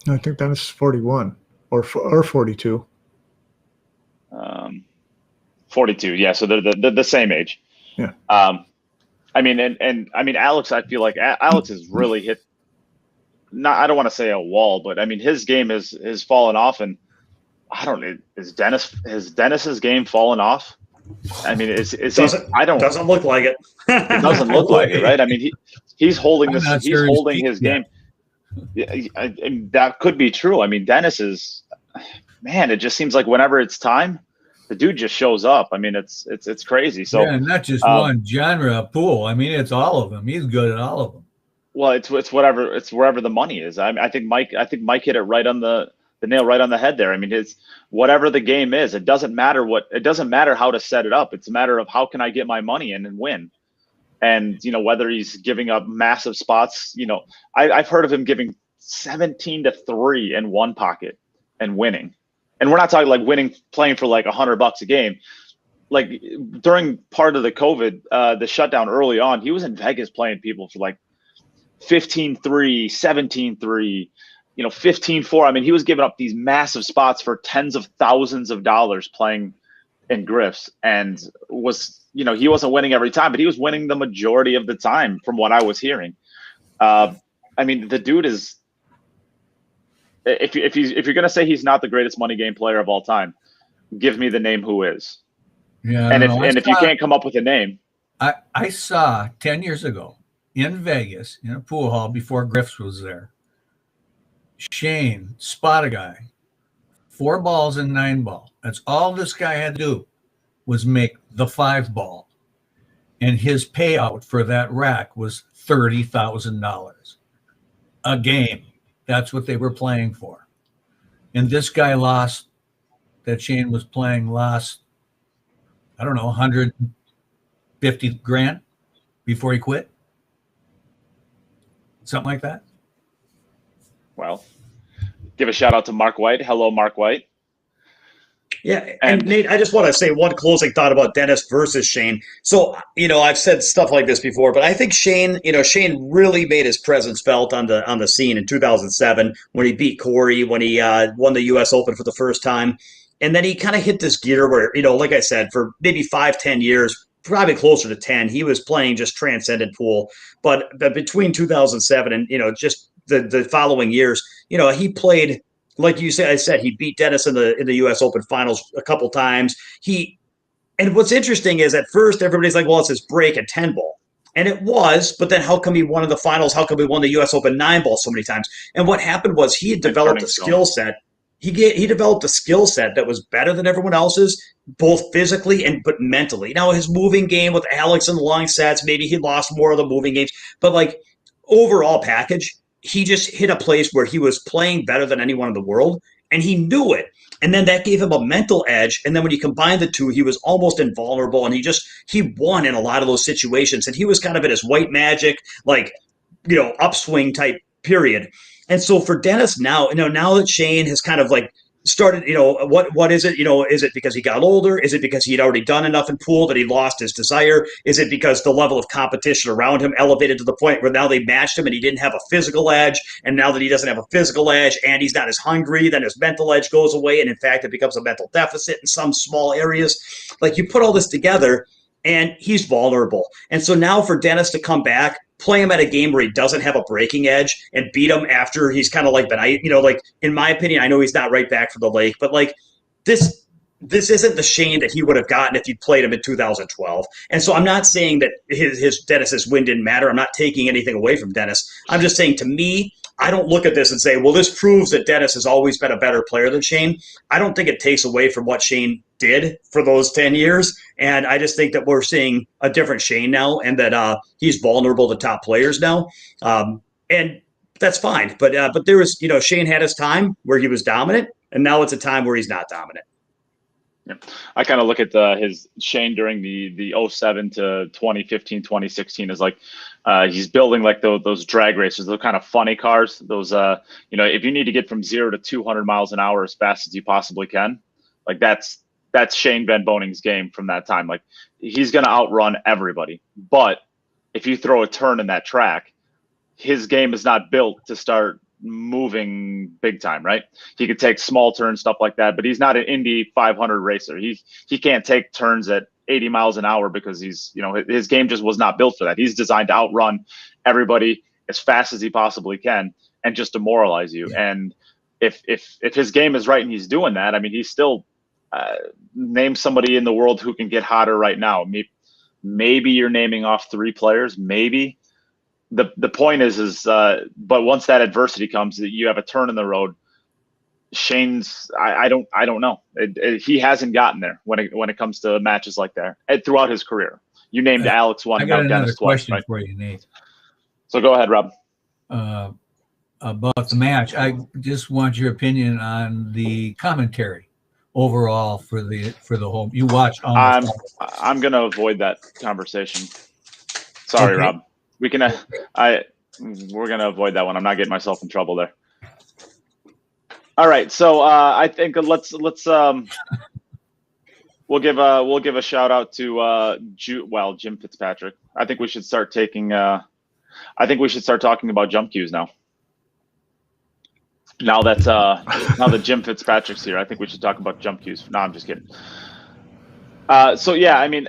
I think Dennis is 41 or 42. 42. Yeah, so they're the same age. Yeah. I mean, and I mean, Alex, I feel like Alex has really hit, I don't want to say a wall, but I mean, his game has fallen off, and I don't know, has Dennis's game fallen off? I mean, is doesn't look like it. It doesn't look like it, right? I mean, he's holding I'm this. not He's sure holding his game. Yeah, that could be true. I mean, Dennis is, man. It just seems like whenever it's time, the dude just shows up. I mean, it's crazy. So yeah, not just one genre of pool. I mean, it's all of them. He's good at all of them. well, it's wherever the money is. I think Mike hit it right on the nail right on the head there. I mean, it's whatever the game is. It doesn't matter how to set it up. It's a matter of how can I get my money in and win. And, whether he's giving up massive spots, I've heard of him giving 17-3 in one pocket and winning. And we're not talking like winning, playing for like $100 a game. Like during part of the COVID, the shutdown early on, he was in Vegas playing people for like 15-3, 17-3, 15-4. I mean, he was giving up these massive spots for tens of thousands of dollars playing in griffs, and he wasn't winning every time, but he was winning the majority of the time from what I was hearing. I mean, the dude is, if you're going to say he's not the greatest money game player of all time, give me the name who is. Yeah. And if you can't come up with a name. I saw 10 years ago in Vegas in a pool hall before Griff's was there. Shane spot a guy, 4 balls and 9 ball. That's all this guy had to do was make the 5 ball. And his payout for that rack was $30,000 a game. That's what they were playing for. And this guy that Shane was playing lost, I don't know, 150 grand before he quit. Something like that. Well, give a shout out to Mark White. Hello, Mark White. Yeah, and Nate, I just want to say one closing thought about Dennis versus Shane. So, I've said stuff like this before, but I think Shane really made his presence felt on the scene in 2007 when he beat Corey, when he won the U.S. Open for the first time. And then he kind of hit this gear where, like I said, for maybe 5-10 years, probably closer to 10, he was playing just transcendent pool. But between 2007 and, just the following years, he played, like you said, he beat Dennis in the U.S. Open finals a couple times. And what's interesting is at first everybody's like, well, it's his break at 10 ball. And it was, but then how come he won in the finals? How come he won the U.S. Open 9 ball so many times? And what happened was he had developed a skill set. He developed a skill set that was better than everyone else's, both physically but mentally. Now, his moving game with Alex and the long sets, maybe he lost more of the moving games, but like overall package, he just hit a place where he was playing better than anyone in the world, and he knew it. And then that gave him a mental edge. And then when you combine the two, he was almost invulnerable, and he won in a lot of those situations. And he was kind of at his white magic, upswing type period. And so for Dennis now, now that Shane has kind of like started, what is it? Is it because he got older? Is it because he had already done enough in pool that he lost his desire? Is it because the level of competition around him elevated to the point where now they matched him and he didn't have a physical edge? And now that he doesn't have a physical edge and he's not as hungry, then his mental edge goes away. And in fact, it becomes a mental deficit in some small areas. Like you put all this together and he's vulnerable. And so now for Dennis to come back, play him at a game where he doesn't have a breaking edge and beat him after he's kind of like been, in my opinion, I know he's not right back from the lake, but like this isn't the Shane that he would have gotten if you'd played him in 2012. And so I'm not saying that Dennis's win didn't matter. I'm not taking anything away from Dennis. I'm just saying, to me, I don't look at this and say, well, this proves that Dennis has always been a better player than Shane. I don't think it takes away from what Shane did for those 10 years. And I just think that we're seeing a different Shane now, and that he's vulnerable to top players now. And that's fine. But there was, Shane had his time where he was dominant, and now it's a time where he's not dominant. Yeah. I kind of look at his Shane during the 07 to 2015, 2016 as like he's building like those drag races, those kind of funny cars. Those if you need to get from 0 to 200 miles an hour as fast as you possibly can, like that's Shane Van Boening's game from that time. Like he's going to outrun everybody. But if you throw a turn in that track, his game is not built to start moving big time, right? He could take small turns, stuff like that, but he's not an Indy 500 racer. He can't take turns at 80 miles an hour because his game just was not built for that. He's designed to outrun everybody as fast as he possibly can and just demoralize you. And if his game is right and he's doing that, I mean, he's still name somebody in the world who can get hotter right now. Maybe you're naming off 3 players. Maybe the point is but once that adversity comes, you have a turn in the road. Shane's I don't know. He hasn't gotten there when it comes to matches like that throughout his career. You named Alex one. I got another Dennis question twice, right? for you, Nate. So go ahead, Rob. About the match, I just want your opinion on the commentary overall for the whole. You watch almost. I'm gonna avoid that conversation. Sorry, okay. Rob. We can. We're gonna avoid that one. I'm not getting myself in trouble there. All right, so I think let's we'll give a shout out to Jim Fitzpatrick. I think we should start taking. I think we should start talking about jump cues now. Now that Jim Fitzpatrick's here, I think we should talk about jump cues. No, I'm just kidding. So yeah, I mean,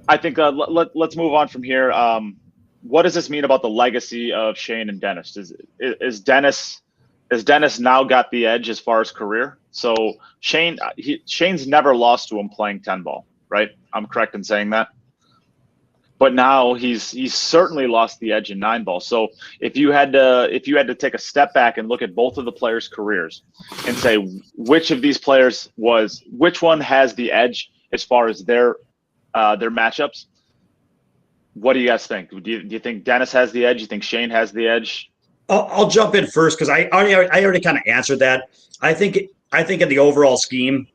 I think let's move on from here. What does this mean about the legacy of Shane and Dennis? Is Dennis now got the edge as far as career? So Shane's never lost to him playing 10 ball, right? I'm correct in saying that. But now he's certainly lost the edge in 9 ball. So if you had to take a step back and look at both of the players' careers and say which of these players which one has the edge as far as their matchups, what do you guys think? Do you think Dennis has the edge? Do you think Shane has the edge? I'll jump in first because I already kind of answered that. I think in the overall scheme,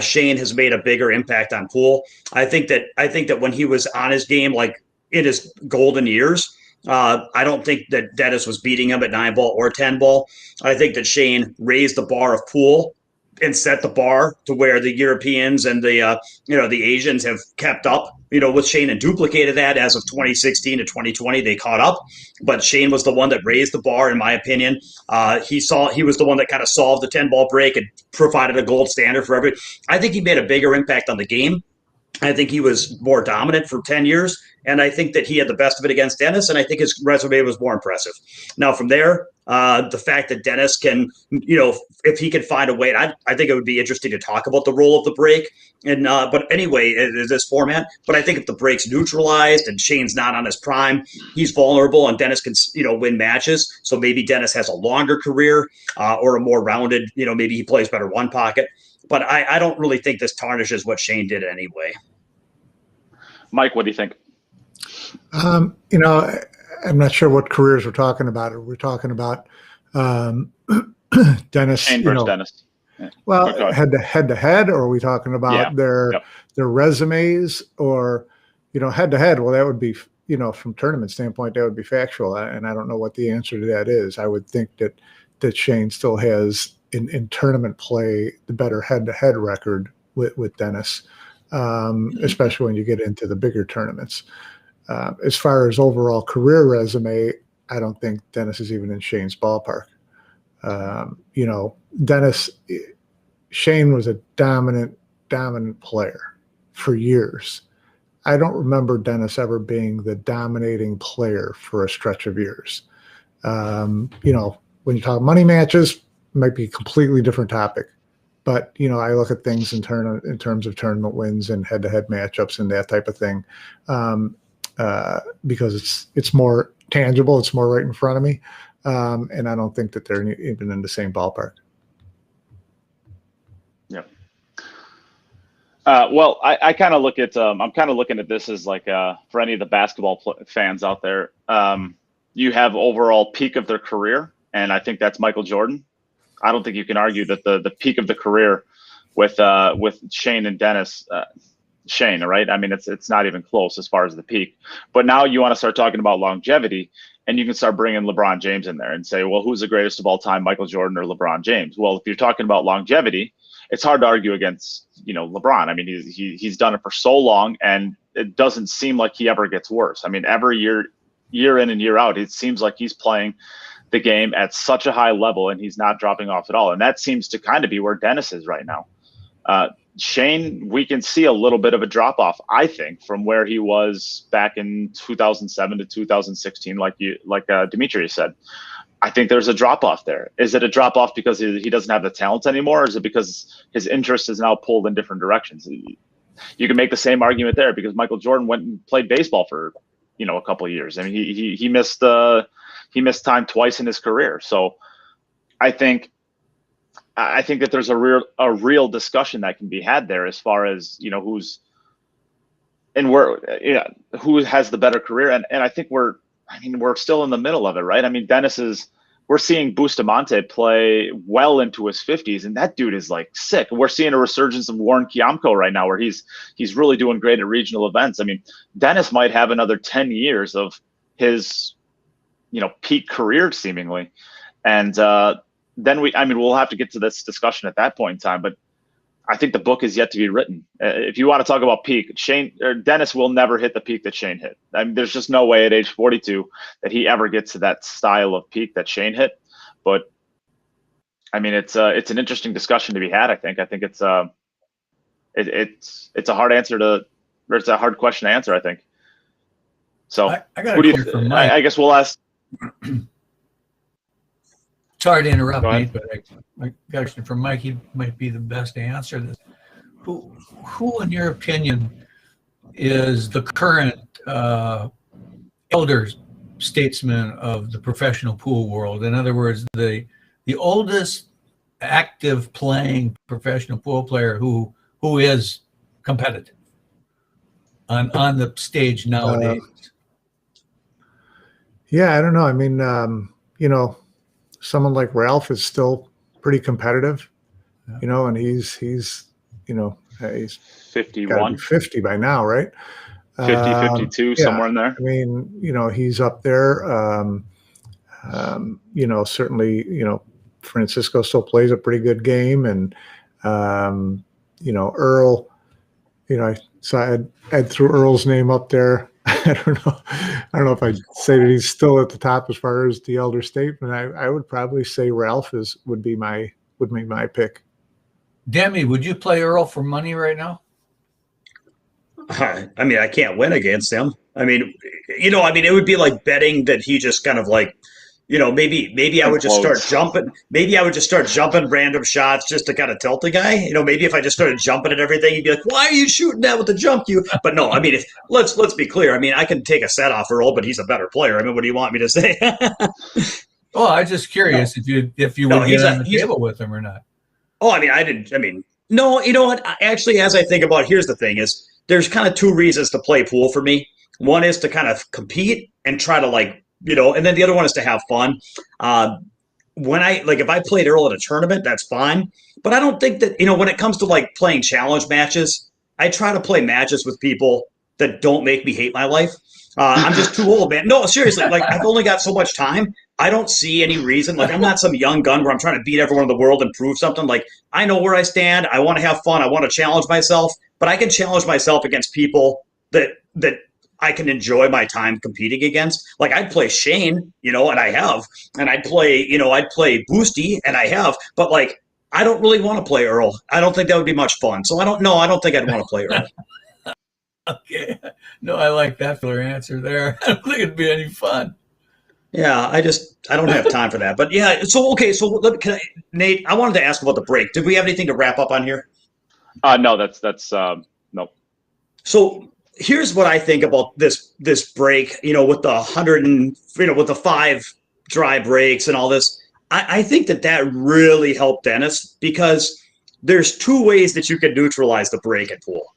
Shane has made a bigger impact on Pool. I think that when he was on his game, like in his golden years, I don't think that Dennis was beating him at 9 ball or 10 ball. I think that Shane raised the bar of Pool and set the bar to where the Europeans and the Asians have kept up, with Shane, and duplicated that as of 2016 to 2020. They caught up, but Shane was the one that raised the bar, in my opinion. He was the one that kind of solved the 10 ball break and provided a gold standard for everybody. I think he made a bigger impact on the game. I think he was more dominant for 10 years, and I think that he had the best of it against Dennis, and I think his resume was more impressive. Now, from there, the fact that Dennis can, if he can find a way, I think it would be interesting to talk about the role of the break. And but anyway, this format. But I think if the break's neutralized and Shane's not on his prime, he's vulnerable, and Dennis can, win matches. So maybe Dennis has a longer career or a more rounded, maybe he plays better one pocket. But I don't really think this tarnishes what Shane did anyway. Mike, what do you think? I'm not sure what careers we're talking about. Are we talking about Dennis? Shane versus Dennis. Yeah. Well, head to head, or are we talking about their resumes, or head to head? Well, that would be from tournament standpoint, that would be factual, and I don't know what the answer to that is. I would think that Shane still has in tournament play the better head to head record with Dennis, especially when you get into the bigger tournaments. As far as overall career resume, I don't think Dennis is even in Shane's ballpark. Shane was a dominant player for years. I don't remember Dennis ever being the dominating player for a stretch of years. When you talk money matches, it might be a completely different topic. But, I look at things in terms of tournament wins and head-to-head matchups and that type of thing. Because it's more tangible, it's more right in front of me, and I don't think that they're even in the same ballpark. Yeah. Well, I kind of look at I'm kind of looking at this as like for any of the basketball fans out there, you have overall peak of their career, and I think that's Michael Jordan. I don't think you can argue that the peak of the career with Shane and Dennis. Shane, right? I mean, it's not even close as far as the peak. But now you want to start talking about longevity, and you can start bringing LeBron James in there and say, well, who's the greatest of all time, Michael Jordan or LeBron James? Well, if you're talking about longevity, it's hard to argue against, LeBron. I mean, he's done it for so long, and it doesn't seem like he ever gets worse. I mean, every year in and year out, it seems like he's playing the game at such a high level, and he's not dropping off at all. And that seems to kind of be where Dennis is right now. Shane, we can see a little bit of a drop off, I think, from where he was back in 2007 to 2016, like Dimitri said. I think there's a drop off there. Is it a drop off because he doesn't have the talent anymore, or is it because his interest is now pulled in different directions? You can make the same argument there because Michael Jordan went and played baseball for, a couple of years. I mean, he missed time twice in his career. So I think that there's a real discussion that can be had there as far as, who has the better career. And I think we're still in the middle of it, right? I mean, we're seeing Bustamante play well into his 50s, and that dude is like sick. We're seeing a resurgence of Warren Kiamko right now, where he's really doing great at regional events. I mean, Dennis might have another 10 years of his, peak career seemingly. And then we'll have to get to this discussion at that point in time, but I think the book is yet to be written. If you want to talk about peak, Dennis will never hit the peak that Shane hit. I mean, there's just no way at age 42 that he ever gets to that style of peak that Shane hit. But I mean, it's an interesting discussion to be had. I think it's a hard it's a hard question to answer, I think. So I got a question from Mike. I guess we'll ask. Sorry to interrupt, Nate, but I got a question from Mike. He might be the best to answer this. Who, in your opinion, is the current elder statesman of the professional pool world? In other words, the oldest active playing professional pool player who is competitive on the stage nowadays. Yeah, I don't know. I mean, someone like Ralph is still pretty competitive, and he's 51, 50 by now, right? 50, 52, somewhere in there. I mean, he's up there. Certainly, Francisco still plays a pretty good game, and Earl, I'd throw Earl's name up there. I don't know if I'd say that he's still at the top as far as the elder statesman. I would probably say Ralph would be my pick. Demi, would you play Earl for money right now? I mean, I can't win against him. I mean, it would be like betting that he just kind of like, maybe I would just start jumping. Maybe I would just start jumping random shots just to kind of tilt the guy. Maybe if I just started jumping at everything, he'd be like, "Why are you shooting that with the jump cue?" But no, I mean, let's be clear. I mean, I can take a set off Earl, but he's a better player. I mean, what do you want me to say? Well, I'm just curious if you would get on the table with him or not. Oh, I mean, I didn't. I mean, no. You know what? Actually, as I think about it, here's the thing: is there's kind of two reasons to play pool for me. One is to kind of compete and try to and then the other one is to have fun. If I played Earl at a tournament, that's fine. But I don't think that, when it comes to playing challenge matches, I try to play matches with people that don't make me hate my life. I'm just too old, man. No, seriously, I've only got so much time. I don't see any reason. I'm not some young gun where I'm trying to beat everyone in the world and prove something. I know where I stand. I want to have fun. I want to challenge myself. But I can challenge myself against people that I can enjoy my time competing against. I'd play Shane, and I have, and I'd play Boosty, and I have, but I don't really want to play Earl. I don't think that would be much fun. So I don't think I'd want to play Earl. Okay. No, I like that for your answer there. I don't think it'd be any fun. Yeah, I don't have time for that. But yeah, Nate, I wanted to ask about the break. Did we have anything to wrap up on here? No, that's no. So here's what I think about this break, with the 100 and, with the 5 dry breaks and all this. I think that really helped Dennis, because there's 2 ways that you can neutralize the break at pool.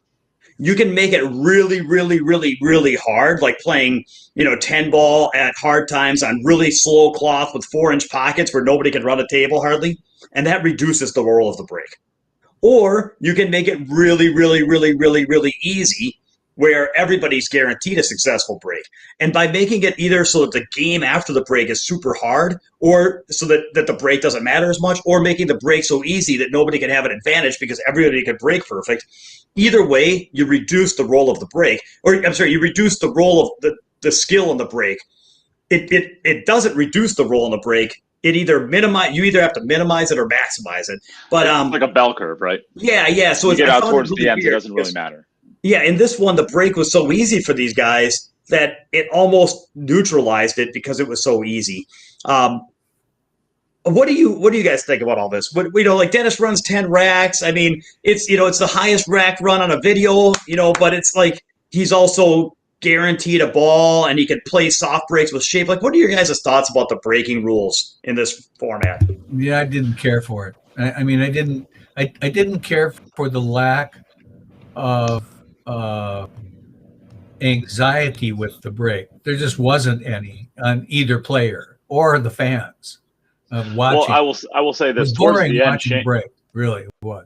You can make it really, really, really, really hard, like playing, 10 ball at hard times on really slow cloth with 4-inch pockets where nobody can run a table hardly. And that reduces the roll of the break. Or you can make it really, really, really, really, really easy, where everybody's guaranteed a successful break. And by making it either so that the game after the break is super hard, or so that the break doesn't matter as much, or making the break so easy that nobody can have an advantage because everybody can break perfect, either way, you reduce the roll of the break. You reduce the roll of the skill in the break. It doesn't reduce the roll in the break it either you either have to minimize it or maximize it. But it's like a bell curve, right? Yeah. So you get out towards really the end, weird. It doesn't really matter. Yeah, in this one, the break was so easy for these guys that it almost neutralized it because it was so easy. What do you guys think about all this? Like Dennis runs 10 racks. I mean, it's the highest rack run on a video, but it's like he's also guaranteed a ball and he could play soft breaks with shape. Like, what are your guys' thoughts about the breaking rules in this format? Yeah, I didn't care for it. I mean, I didn't care for the lack of anxiety with the break. There just wasn't any on either player or the fans watching. Well, I will say this: it was towards boring the end, watching the break. Really, it was.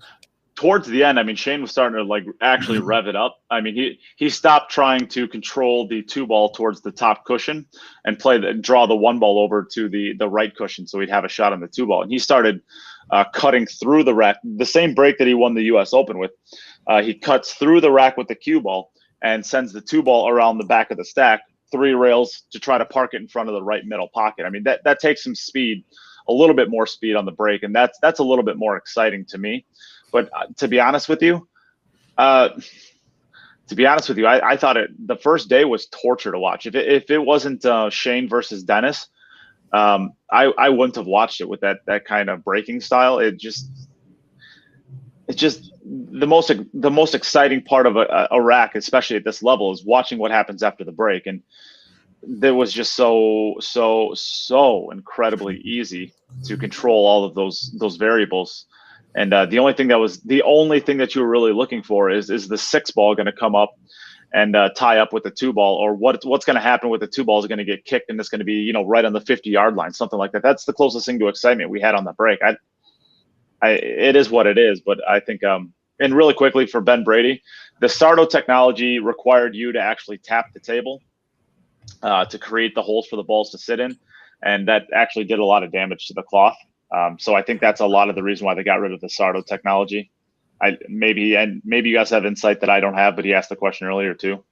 Towards the end, I mean, Shane was starting to like actually rev it up. I mean, he stopped trying to control the 2-ball towards the top cushion and draw the 1-ball over to the right cushion, so he'd have a shot on the 2-ball. And he started cutting through the rack, the same break that he won the U.S. Open with. He cuts through the rack with the cue ball and sends the 2-ball around the back of the stack, 3 rails to try to park it in front of the right middle pocket. I mean, that takes some speed, a little bit more speed on the break, and that's a little bit more exciting to me. But to be honest with you, I thought the first day was torture to watch. If it wasn't Shane versus Dennis, I wouldn't have watched it with that kind of breaking style. It's just the most exciting part of a rack, especially at this level, is watching what happens after the break. And it was just so incredibly easy to control all of those variables. And the only thing that you were really looking for is the 6-ball going to come up and tie up with the 2-ball, or what's going to happen with the 2-ball is going to get kicked and it's going to be right on the 50-yard line, something like that. That's the closest thing to excitement we had on the break. It is what it is, but I think and really quickly for Ben Brady, the Sardo technology required you to actually tap the table to create the holes for the balls to sit in, and that actually did a lot of damage to the cloth. So I think that's a lot of the reason why they got rid of the Sardo technology. Maybe you guys have insight that I don't have, but he asked the question earlier too.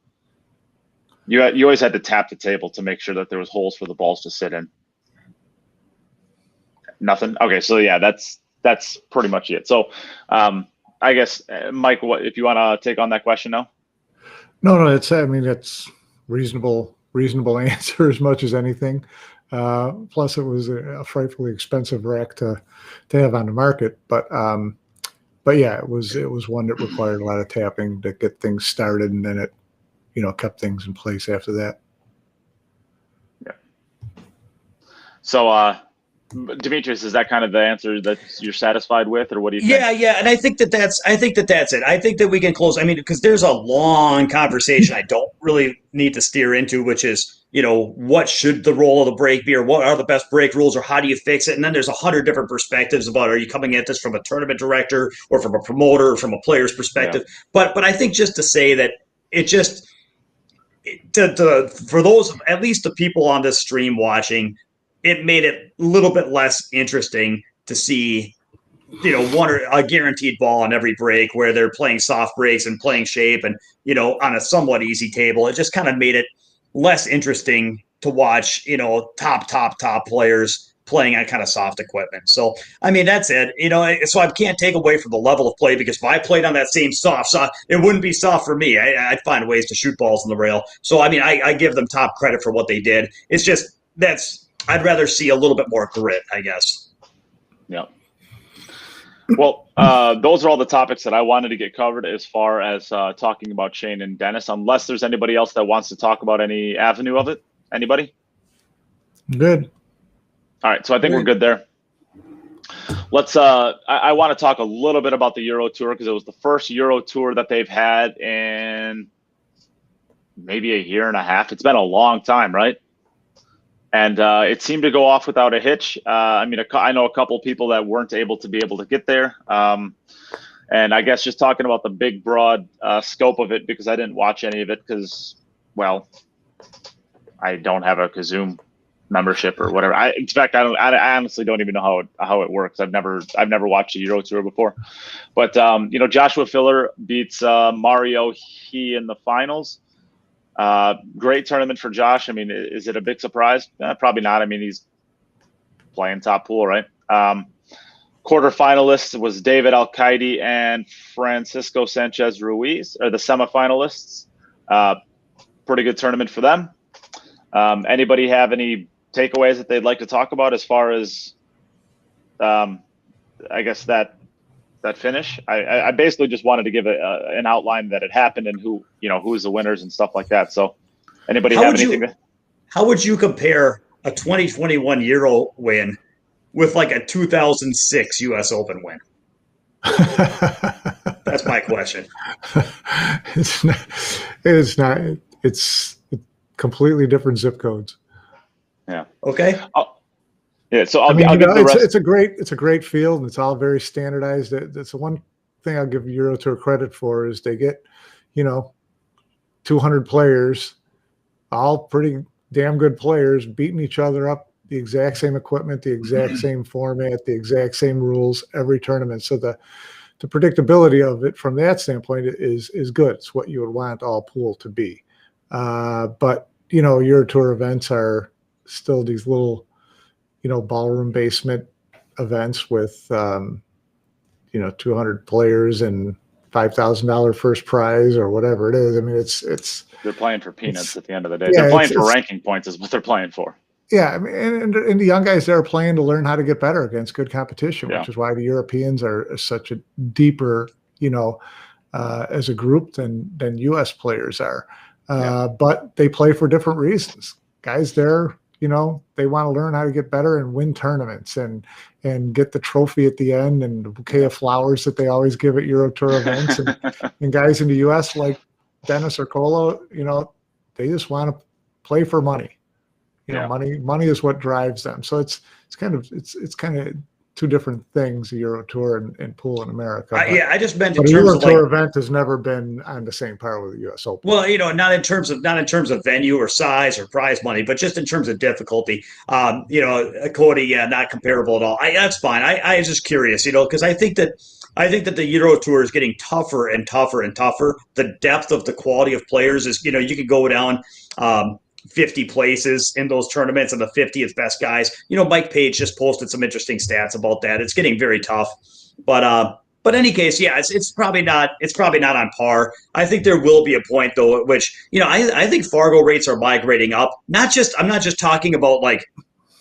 You always had to tap the table to make sure that there was holes for the balls to sit in. Nothing. Okay, so yeah, that's pretty much it. So I guess Mike, what if you want to take on that question now? No, it's reasonable answer as much as anything. Plus, it was a frightfully expensive rack to have on the market. But yeah, it was one that required a lot of tapping to get things started, and then it, kept things in place after that. Yeah. So, Demetrius, is that kind of the answer that you're satisfied with, or what do you think? Yeah, and I think that's it. I think that we can close. I mean, because there's a long conversation I don't really need to steer into, which is, what should the role of the break be, or what are the best break rules, or how do you fix it? And then there's 100 different perspectives about, are you coming at this from a tournament director or from a promoter or from a player's perspective? Yeah. But I think just to say that for those, at least the people on this stream watching, it made it a little bit less interesting to see, one or a guaranteed ball on every break where they're playing soft breaks and playing shape and, on a somewhat easy table. It just kind of made it less interesting to watch, top players playing on kind of soft equipment. So, I mean, that's it, so I can't take away from the level of play, because if I played on that same soft, it wouldn't be soft for me. I'd find ways to shoot balls in the rail. So, I mean, I give them top credit for what they did. It's just, I'd rather see a little bit more grit, I guess. Yeah. Well, those are all the topics that I wanted to get covered as far as talking about Shane and Dennis, unless there's anybody else that wants to talk about any avenue of it. Anybody? Good. All right. So I think we're good there. Let's I want to talk a little bit about the Euro Tour, because it was the first Euro Tour that they've had in maybe a year and a half. It's been a long time, right? And it seemed to go off without a hitch. I mean, I know a couple people that weren't able to get there. And I guess just talking about the big, broad scope of it, because I didn't watch any of it because, well, I don't have a Kazoo membership or whatever. In fact, I honestly don't even know how it works. I've never watched a Euro Tour before. But Joshua Filler beats Mario He in the finals. Great tournament for Josh. I mean, is it a big surprise? Probably not. I mean, he's play in top pool, right? Quarterfinalists was David Al-Qaidi and Francisco Sanchez Ruiz, are the semifinalists. Pretty good tournament for them. Anybody have any takeaways that they'd like to talk about as far as, I guess that finish? I basically just wanted to give an outline that it happened and who's the winners and stuff like that. So, anybody have anything? How would you compare a 2021 Euro win with like a 2006 U.S. Open win? That's my question. It's not. It's completely different zip codes. Yeah. Okay. Yeah. So I'll give the rest. It's a great field, and it's all very standardized. That's the one thing I'll give Euro Tour credit for is they get, 200 players, all pretty damn good players, beating each other up. The exact same equipment, the exact same format, the exact same rules every tournament. So the predictability of it from that standpoint is good. It's what you would want all pool to be. But Euro Tour events are still these little, ballroom basement events with 200 players and $5,000 first prize or whatever it is. I mean, it's they're playing for peanuts at the end of the day. They're playing for ranking points is what they're playing for. Yeah, I mean, and the young guys there are playing to learn how to get better against good competition, which is why the Europeans are such a deeper, as a group than U.S. players are. But they play for different reasons. Guys there, they want to learn how to get better and win tournaments and get the trophy at the end and the bouquet of flowers that they always give at Euro Tour events. And guys in the U.S. like Dennis Orcollo, they just want to play for money. Money is what drives them. So it's kind of two different things, the Euro Tour and pool in America. I just meant in terms of the Euro Tour event has never been on the same par with the U.S. Open. Well, not in terms of venue or size or prize money, but just in terms of difficulty. Cody, not comparable at all. That's fine. I was just curious, because I think that the Euro Tour is getting tougher and tougher and tougher. The depth of the quality of players is, you could go down 50 places in those tournaments and the 50th best guys. Mike Page just posted some interesting stats about that. It's getting very tough, but in any case, it's probably not on par. I think there will be a point though at which, I think Fargo rates are migrating up. I'm not just talking about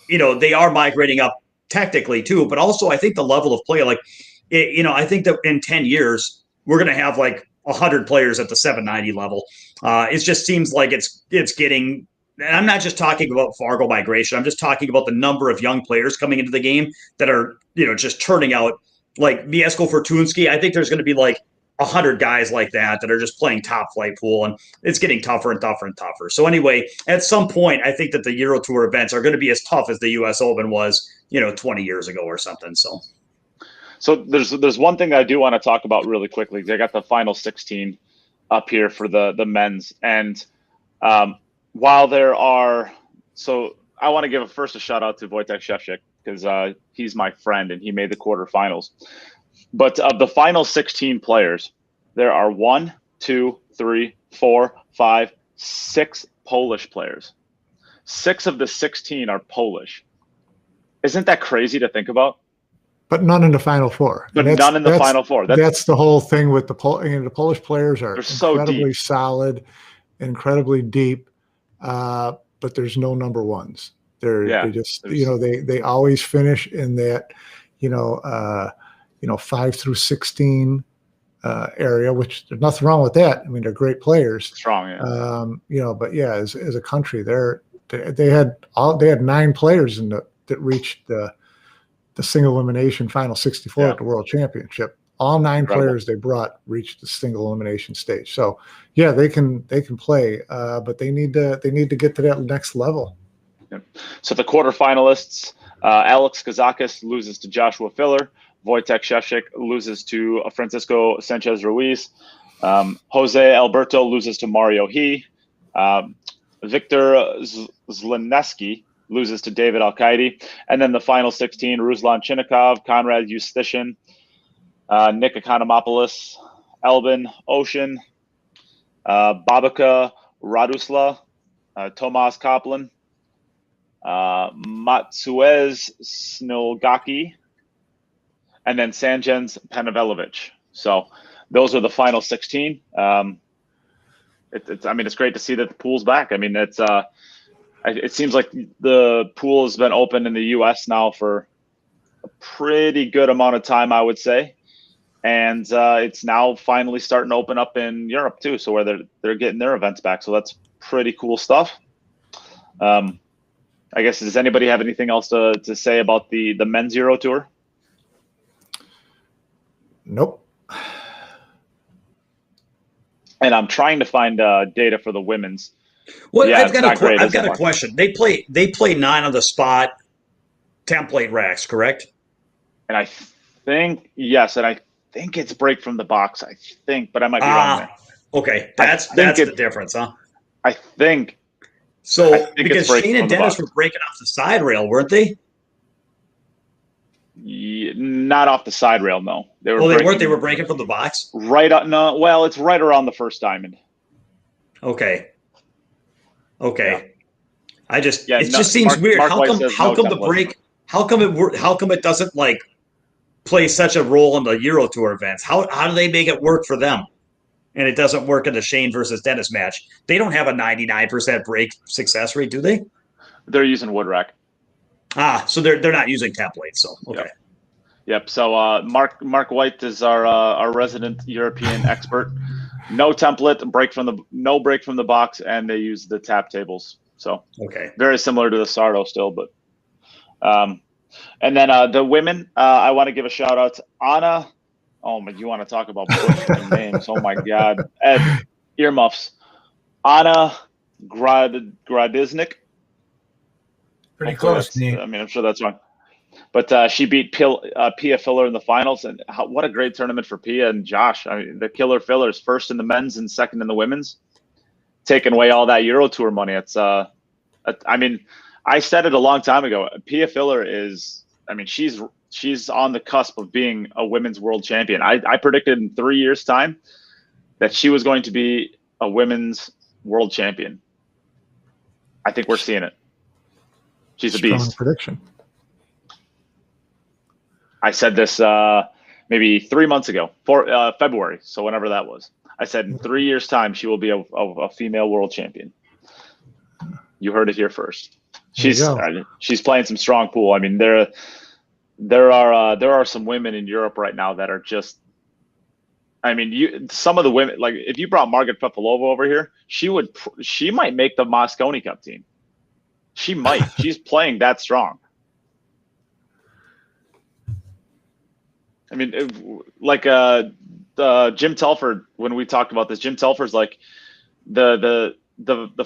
they are migrating up technically too, but also I think the level of play, I think that in 10 years, we're going to have 100 players at the 790 level. It just seems like it's getting, and I'm not just talking about Fargo migration. I'm just talking about the number of young players coming into the game that are, just turning out like Mieszko Fortunski. I think there's going to be 100 guys like that are just playing top flight pool, and it's getting tougher and tougher and tougher. So anyway, at some point, I think that the Euro Tour events are going to be as tough as the U.S. Open was, 20 years ago or something. So there's one thing I do want to talk about really quickly. They got the final 16 up here for the men's, and while there are, so I want to give first a shout out to Wojtek Szewczyk because he's my friend and he made the quarterfinals. But of the final 16 players, there are 1, 2, 3, 4, 5, 6 Polish players. 6 of the 16 are Polish. Isn't that crazy to think about? But none in the Final Four. But none in the Final Four. That's the whole thing with the Polish players are so incredibly solid, incredibly deep, but there's no number ones. They just they always finish in that 5 through 16 area, which there's nothing wrong with that. I mean, they're great players. Strong, but as a country, they had 9 players that reached the single elimination final 64 at the World Championship. All 9 players they brought reached the single elimination stage. So they can play, but they need to get to that next level. So the quarterfinalists, Alex Kazakis loses to Joshua Filler. Wojtek Szewczyk loses to Francisco Sanchez Ruiz. Jose Alberto loses to Mario He. Victor Zeleneski loses to David Al-Qaidi. And then the final 16, Ruslan Chinnikov, Konrad Justishin, Nick Economopoulos, Albin Ocean, Babika Radusla, Tomas Kaplan, Matsuez Snogaki, and then Sanjens Panavelovich. So those are the final 16. I mean, it's great to see that the pool's back. I mean, it seems like the pool has been open in the U.S. now for a pretty good amount of time, I would say. And it's now finally starting to open up in Europe too, so where they're getting their events back. So that's pretty cool stuff. I guess, does anybody have anything else to say about the men's Euro Tour? Nope. And I'm trying to find data for the women's. Well, Yeah, I've got a a question. They play 9 on the spot template racks, correct? And I think yes, and I think it's break from the box. I think, but I might be wrong there. Okay, that's the difference, huh? I think. So because Shane and Dennis were breaking off the side rail, weren't they? Yeah, not off the side rail, no. They weren't. They were breaking from the box. Right up. No, well, it's right around the first diamond. Okay. Yeah. It just seems weird. How come it doesn't like play such a role in the Euro Tour events? How do they make it work for them? And it doesn't work in the Shane versus Dennis match. They don't have a 99% break success rate, do they? They're using wood rack. So they're not using templates. So okay. Yep. So Mark White is our resident European expert. No template, no break from the box, and they use the tap tables. So very similar to the Sardo still, but and then the women, I want to give a shout out to Anna. Oh my, you want to talk about butchering names? Oh my God, Ed, earmuffs. Anna Gradiznik. Pretty close, Nate. I mean, I'm sure that's wrong. But she beat Pia Filler in the finals, and what a great tournament for Pia and Josh. I mean, the killer fillers, first in the men's and second in the women's, taking away all that Euro Tour money. It's I mean, I said it a long time ago. Pia Filler is, I mean, she's on the cusp of being a women's world champion. I predicted in 3 years' time that she was going to be a women's world champion. I think we're seeing it. She's a beast. Strong prediction. I said this maybe 3 months ago, February. So whenever that was, I said in 3 years' time she will be a female world champion. You heard it here first. She's playing some strong pool. I mean, there are some women in Europe right now that are just. I mean, some of the women, like if you brought Margaret Pepilova over here, she might make the Mosconi Cup team. She might. She's playing that strong. I mean, like Jim Telford, when we talked about this, Jim Telford's like the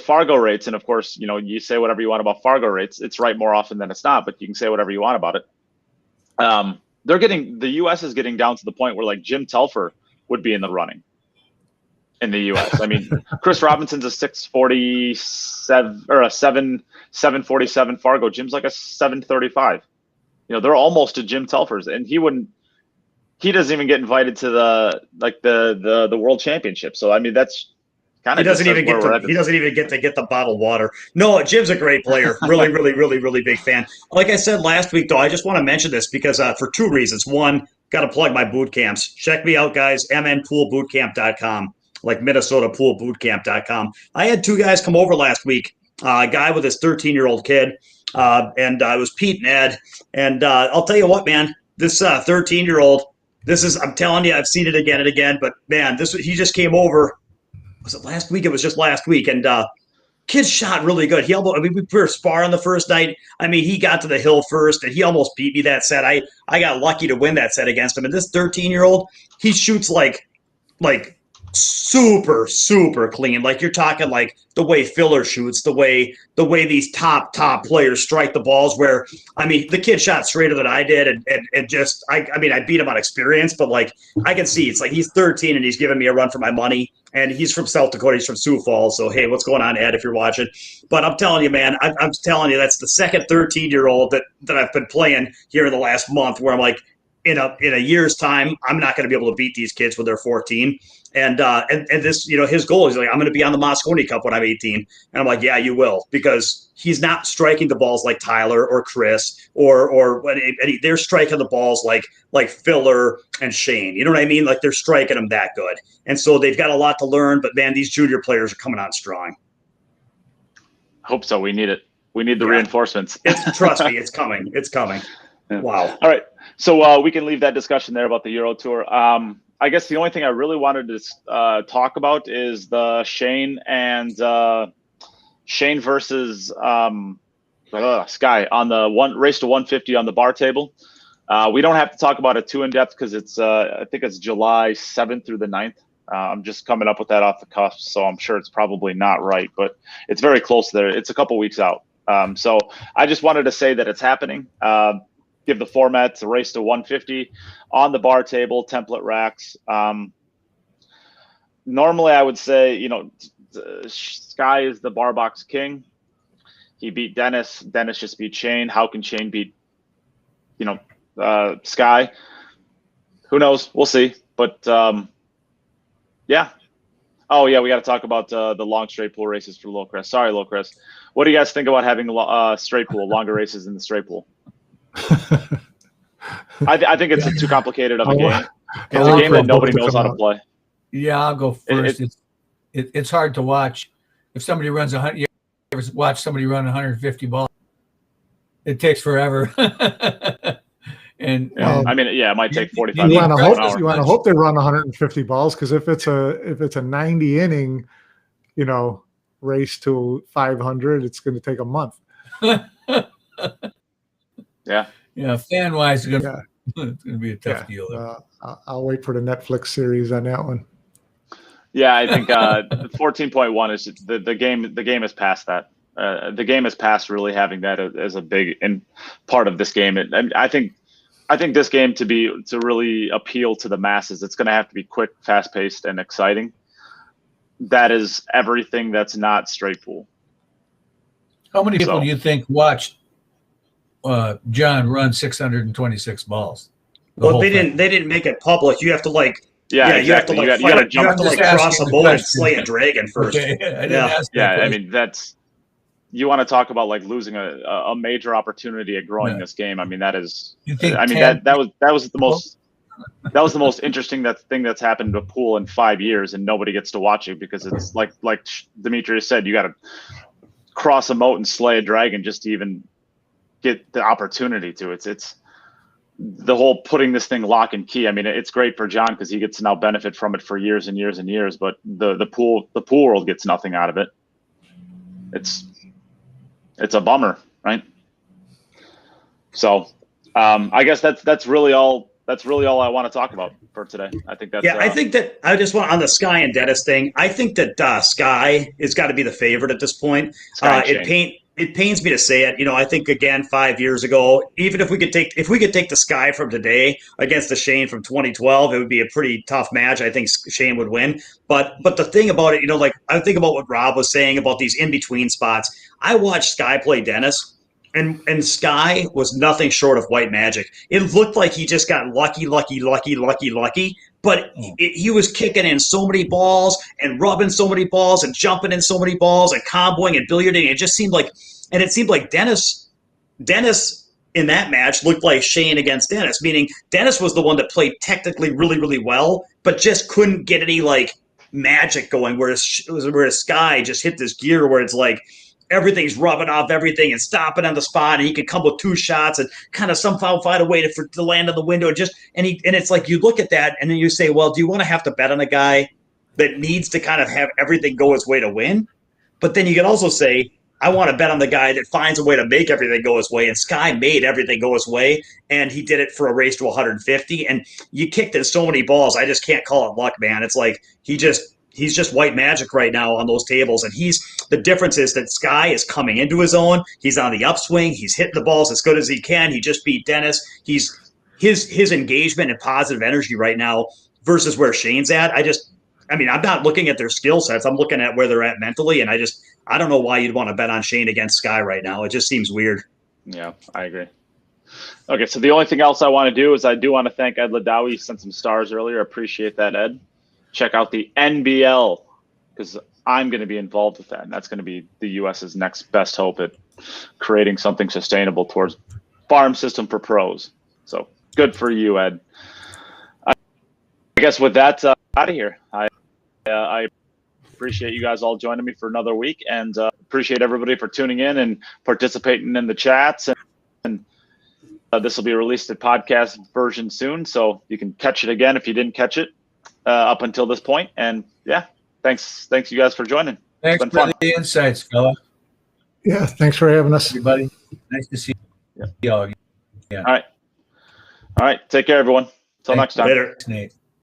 Fargo rates, and of course, you know, you say whatever you want about Fargo rates, it's right more often than it's not, but you can say whatever you want about it. The U.S. is getting down to the point where like Jim Telford would be in the running in the U.S. I mean, Chris Robinson's a 647 or a 747 Fargo. Jim's like a 735. You know, they're almost to Jim Telford's, and he doesn't even get invited to the World Championship. So I mean, that's kind of he doesn't even get to get the bottled water. No, Jim's a great player. Really big fan. Like I said last week, though, I just want to mention this because for 2 reasons. One, got to plug my boot camps. Check me out, guys. mnpoolbootcamp.com, like minnesotapoolbootcamp.com. I had 2 guys come over last week. A guy with his 13-year-old kid, and it was Pete and Ed. And I'll tell you what, man, this 13-year-old. I'm telling you, I've seen it again and again, but man, he just came over. Was it last week? It was just last week. And kid shot really good. We were sparring the first night. I mean, he got to the hill first and he almost beat me that set. I got lucky to win that set against him. And this 13-year-old, he shoots like super clean. Like you're talking like the way Filler shoots, the way these top players strike the balls, where I mean the kid shot straighter than I did, and just I mean I beat him on experience, but like I can see it's like he's 13 and he's giving me a run for my money, and he's from South Dakota, he's from Sioux Falls, so hey, what's going on, Ed, if you're watching? But I'm telling you, man, I'm telling you, that's the second 13-year-old that I've been playing here in the last month where I'm like, in a year's time, I'm not going to be able to beat these kids when they're 14. And this, his goal is like, I'm going to be on the Mosconi Cup when I'm 18. And I'm like, yeah, you will, because he's not striking the balls like Tyler or Chris or they're striking the balls like Filler and Shane. You know what I mean? Like they're striking them that good. And so they've got a lot to learn, but man, these junior players are coming on strong. Hope so. We need it. We need the reinforcements. Trust me, it's coming. It's coming. Yeah. Wow. All right. So we can leave that discussion there about the Euro Tour. I guess the only thing I really wanted to talk about is the Shane versus Sky on the race to 150 on the bar table. We don't have to talk about it too in depth because it's I think it's July 7th through the 9th. I'm just coming up with that off the cuff, so I'm sure it's probably not right, but it's very close there. It's a couple weeks out. So I just wanted to say that it's happening. Give the format to race to 150 on the bar table, template racks. Normally I would say, Sky is the bar box king. He beat Dennis. Dennis just beat Shane. How can Shane beat, Sky? Who knows? We'll see. But yeah. Oh yeah, we got to talk about the long straight pool races for Lowcrest. Sorry, Lowcrest. What do you guys think about having straight pool, longer races in the straight pool? I think it's too complicated of a game. It's a game that nobody knows how to play. Yeah, I'll go first. It's hard to watch. If somebody runs 100, you ever watch somebody run 150 balls? It takes forever. And I mean, it might take 45 you minutes. You want to hope they run 150 balls, because if it's a 90 inning, race to 500, it's going to take a month. Yeah, fan wise, it's going to be a tough deal. I'll wait for the Netflix series on that one. Yeah, I think 14.1 is the game. The game is past that. The game is past really having that as a big part of this game. I think this game to really appeal to the masses, it's going to have to be quick, fast paced, and exciting. That is everything that's not straight pool. How many people do you think watched John run 626 balls? Well, they didn't make it public. You have to exactly. You have to cross a boat and slay a dragon first. Okay. I mean, that's, you want to talk about like losing a major opportunity at growing this game. I mean, that is. I mean, that was the most interesting thing that's happened to pool in 5 years, and nobody gets to watch it because it's like Demetrius said, you got to cross a moat and slay a dragon just to even get the opportunity to. It's the whole putting this thing lock and key. I mean, it's great for John because he gets to now benefit from it for years and years and years, but the pool world gets nothing out of it. It's a bummer, right? So I guess that's really all I want to talk about for today. I think that's I think that I just want on the Sky and Dennis thing. I think that Sky has got to be the favorite at this point. It pains me to say it. I think again 5 years ago, even if we could take the Sky from today against the Shane from 2012, it would be a pretty tough match. I think Shane would win. But the thing about it, I think about what Rob was saying about these in between spots. I watched Sky play Dennis. And Sky was nothing short of white magic. It looked like he just got lucky, but he was kicking in so many balls and rubbing so many balls and jumping in so many balls and comboing and billiarding. It seemed like Dennis in that match looked like Shane against Dennis, meaning Dennis was the one that played technically really, really well, but just couldn't get any like magic going, whereas Sky just hit this gear where it's like, everything's rubbing off everything and stopping on the spot, and he could come with 2 shots and kind of somehow find a way to land on the window. And it's like you look at that and then you say, well, do you want to have to bet on a guy that needs to kind of have everything go his way to win? But then you can also say, I want to bet on the guy that finds a way to make everything go his way. And Sky made everything go his way, and he did it for a race to 150. And you kicked in so many balls, I just can't call it luck, man. It's like he's just white magic right now on those tables. And the difference is that Sky is coming into his own. He's on the upswing. He's hitting the balls as good as he can. He just beat Dennis. His engagement and positive energy right now versus where Shane's at. I'm not looking at their skill sets. I'm looking at where they're at mentally. And I don't know why you'd want to bet on Shane against Sky right now. It just seems weird. Yeah, I agree. Okay. So the only thing else I want to do is I do want to thank Ed Ladawi. He sent some stars earlier. Appreciate that, Ed. check out the NBL, because I'm going to be involved with that, and that's going to be the U.S.'s next best hope at creating something sustainable towards farm system for pros. So good for you, Ed. I guess with that, out of here. I appreciate you guys all joining me for another week, and appreciate everybody for tuning in and participating in the chats. And this will be released at podcast version soon, so you can catch it again if you didn't catch it up until this point. And yeah, thanks you guys for joining. Thanks for fun. The insights, fella. Yeah, thanks for having us, everybody. Nice to see you all again. All right, take care, everyone. Until next time. Later. Nate.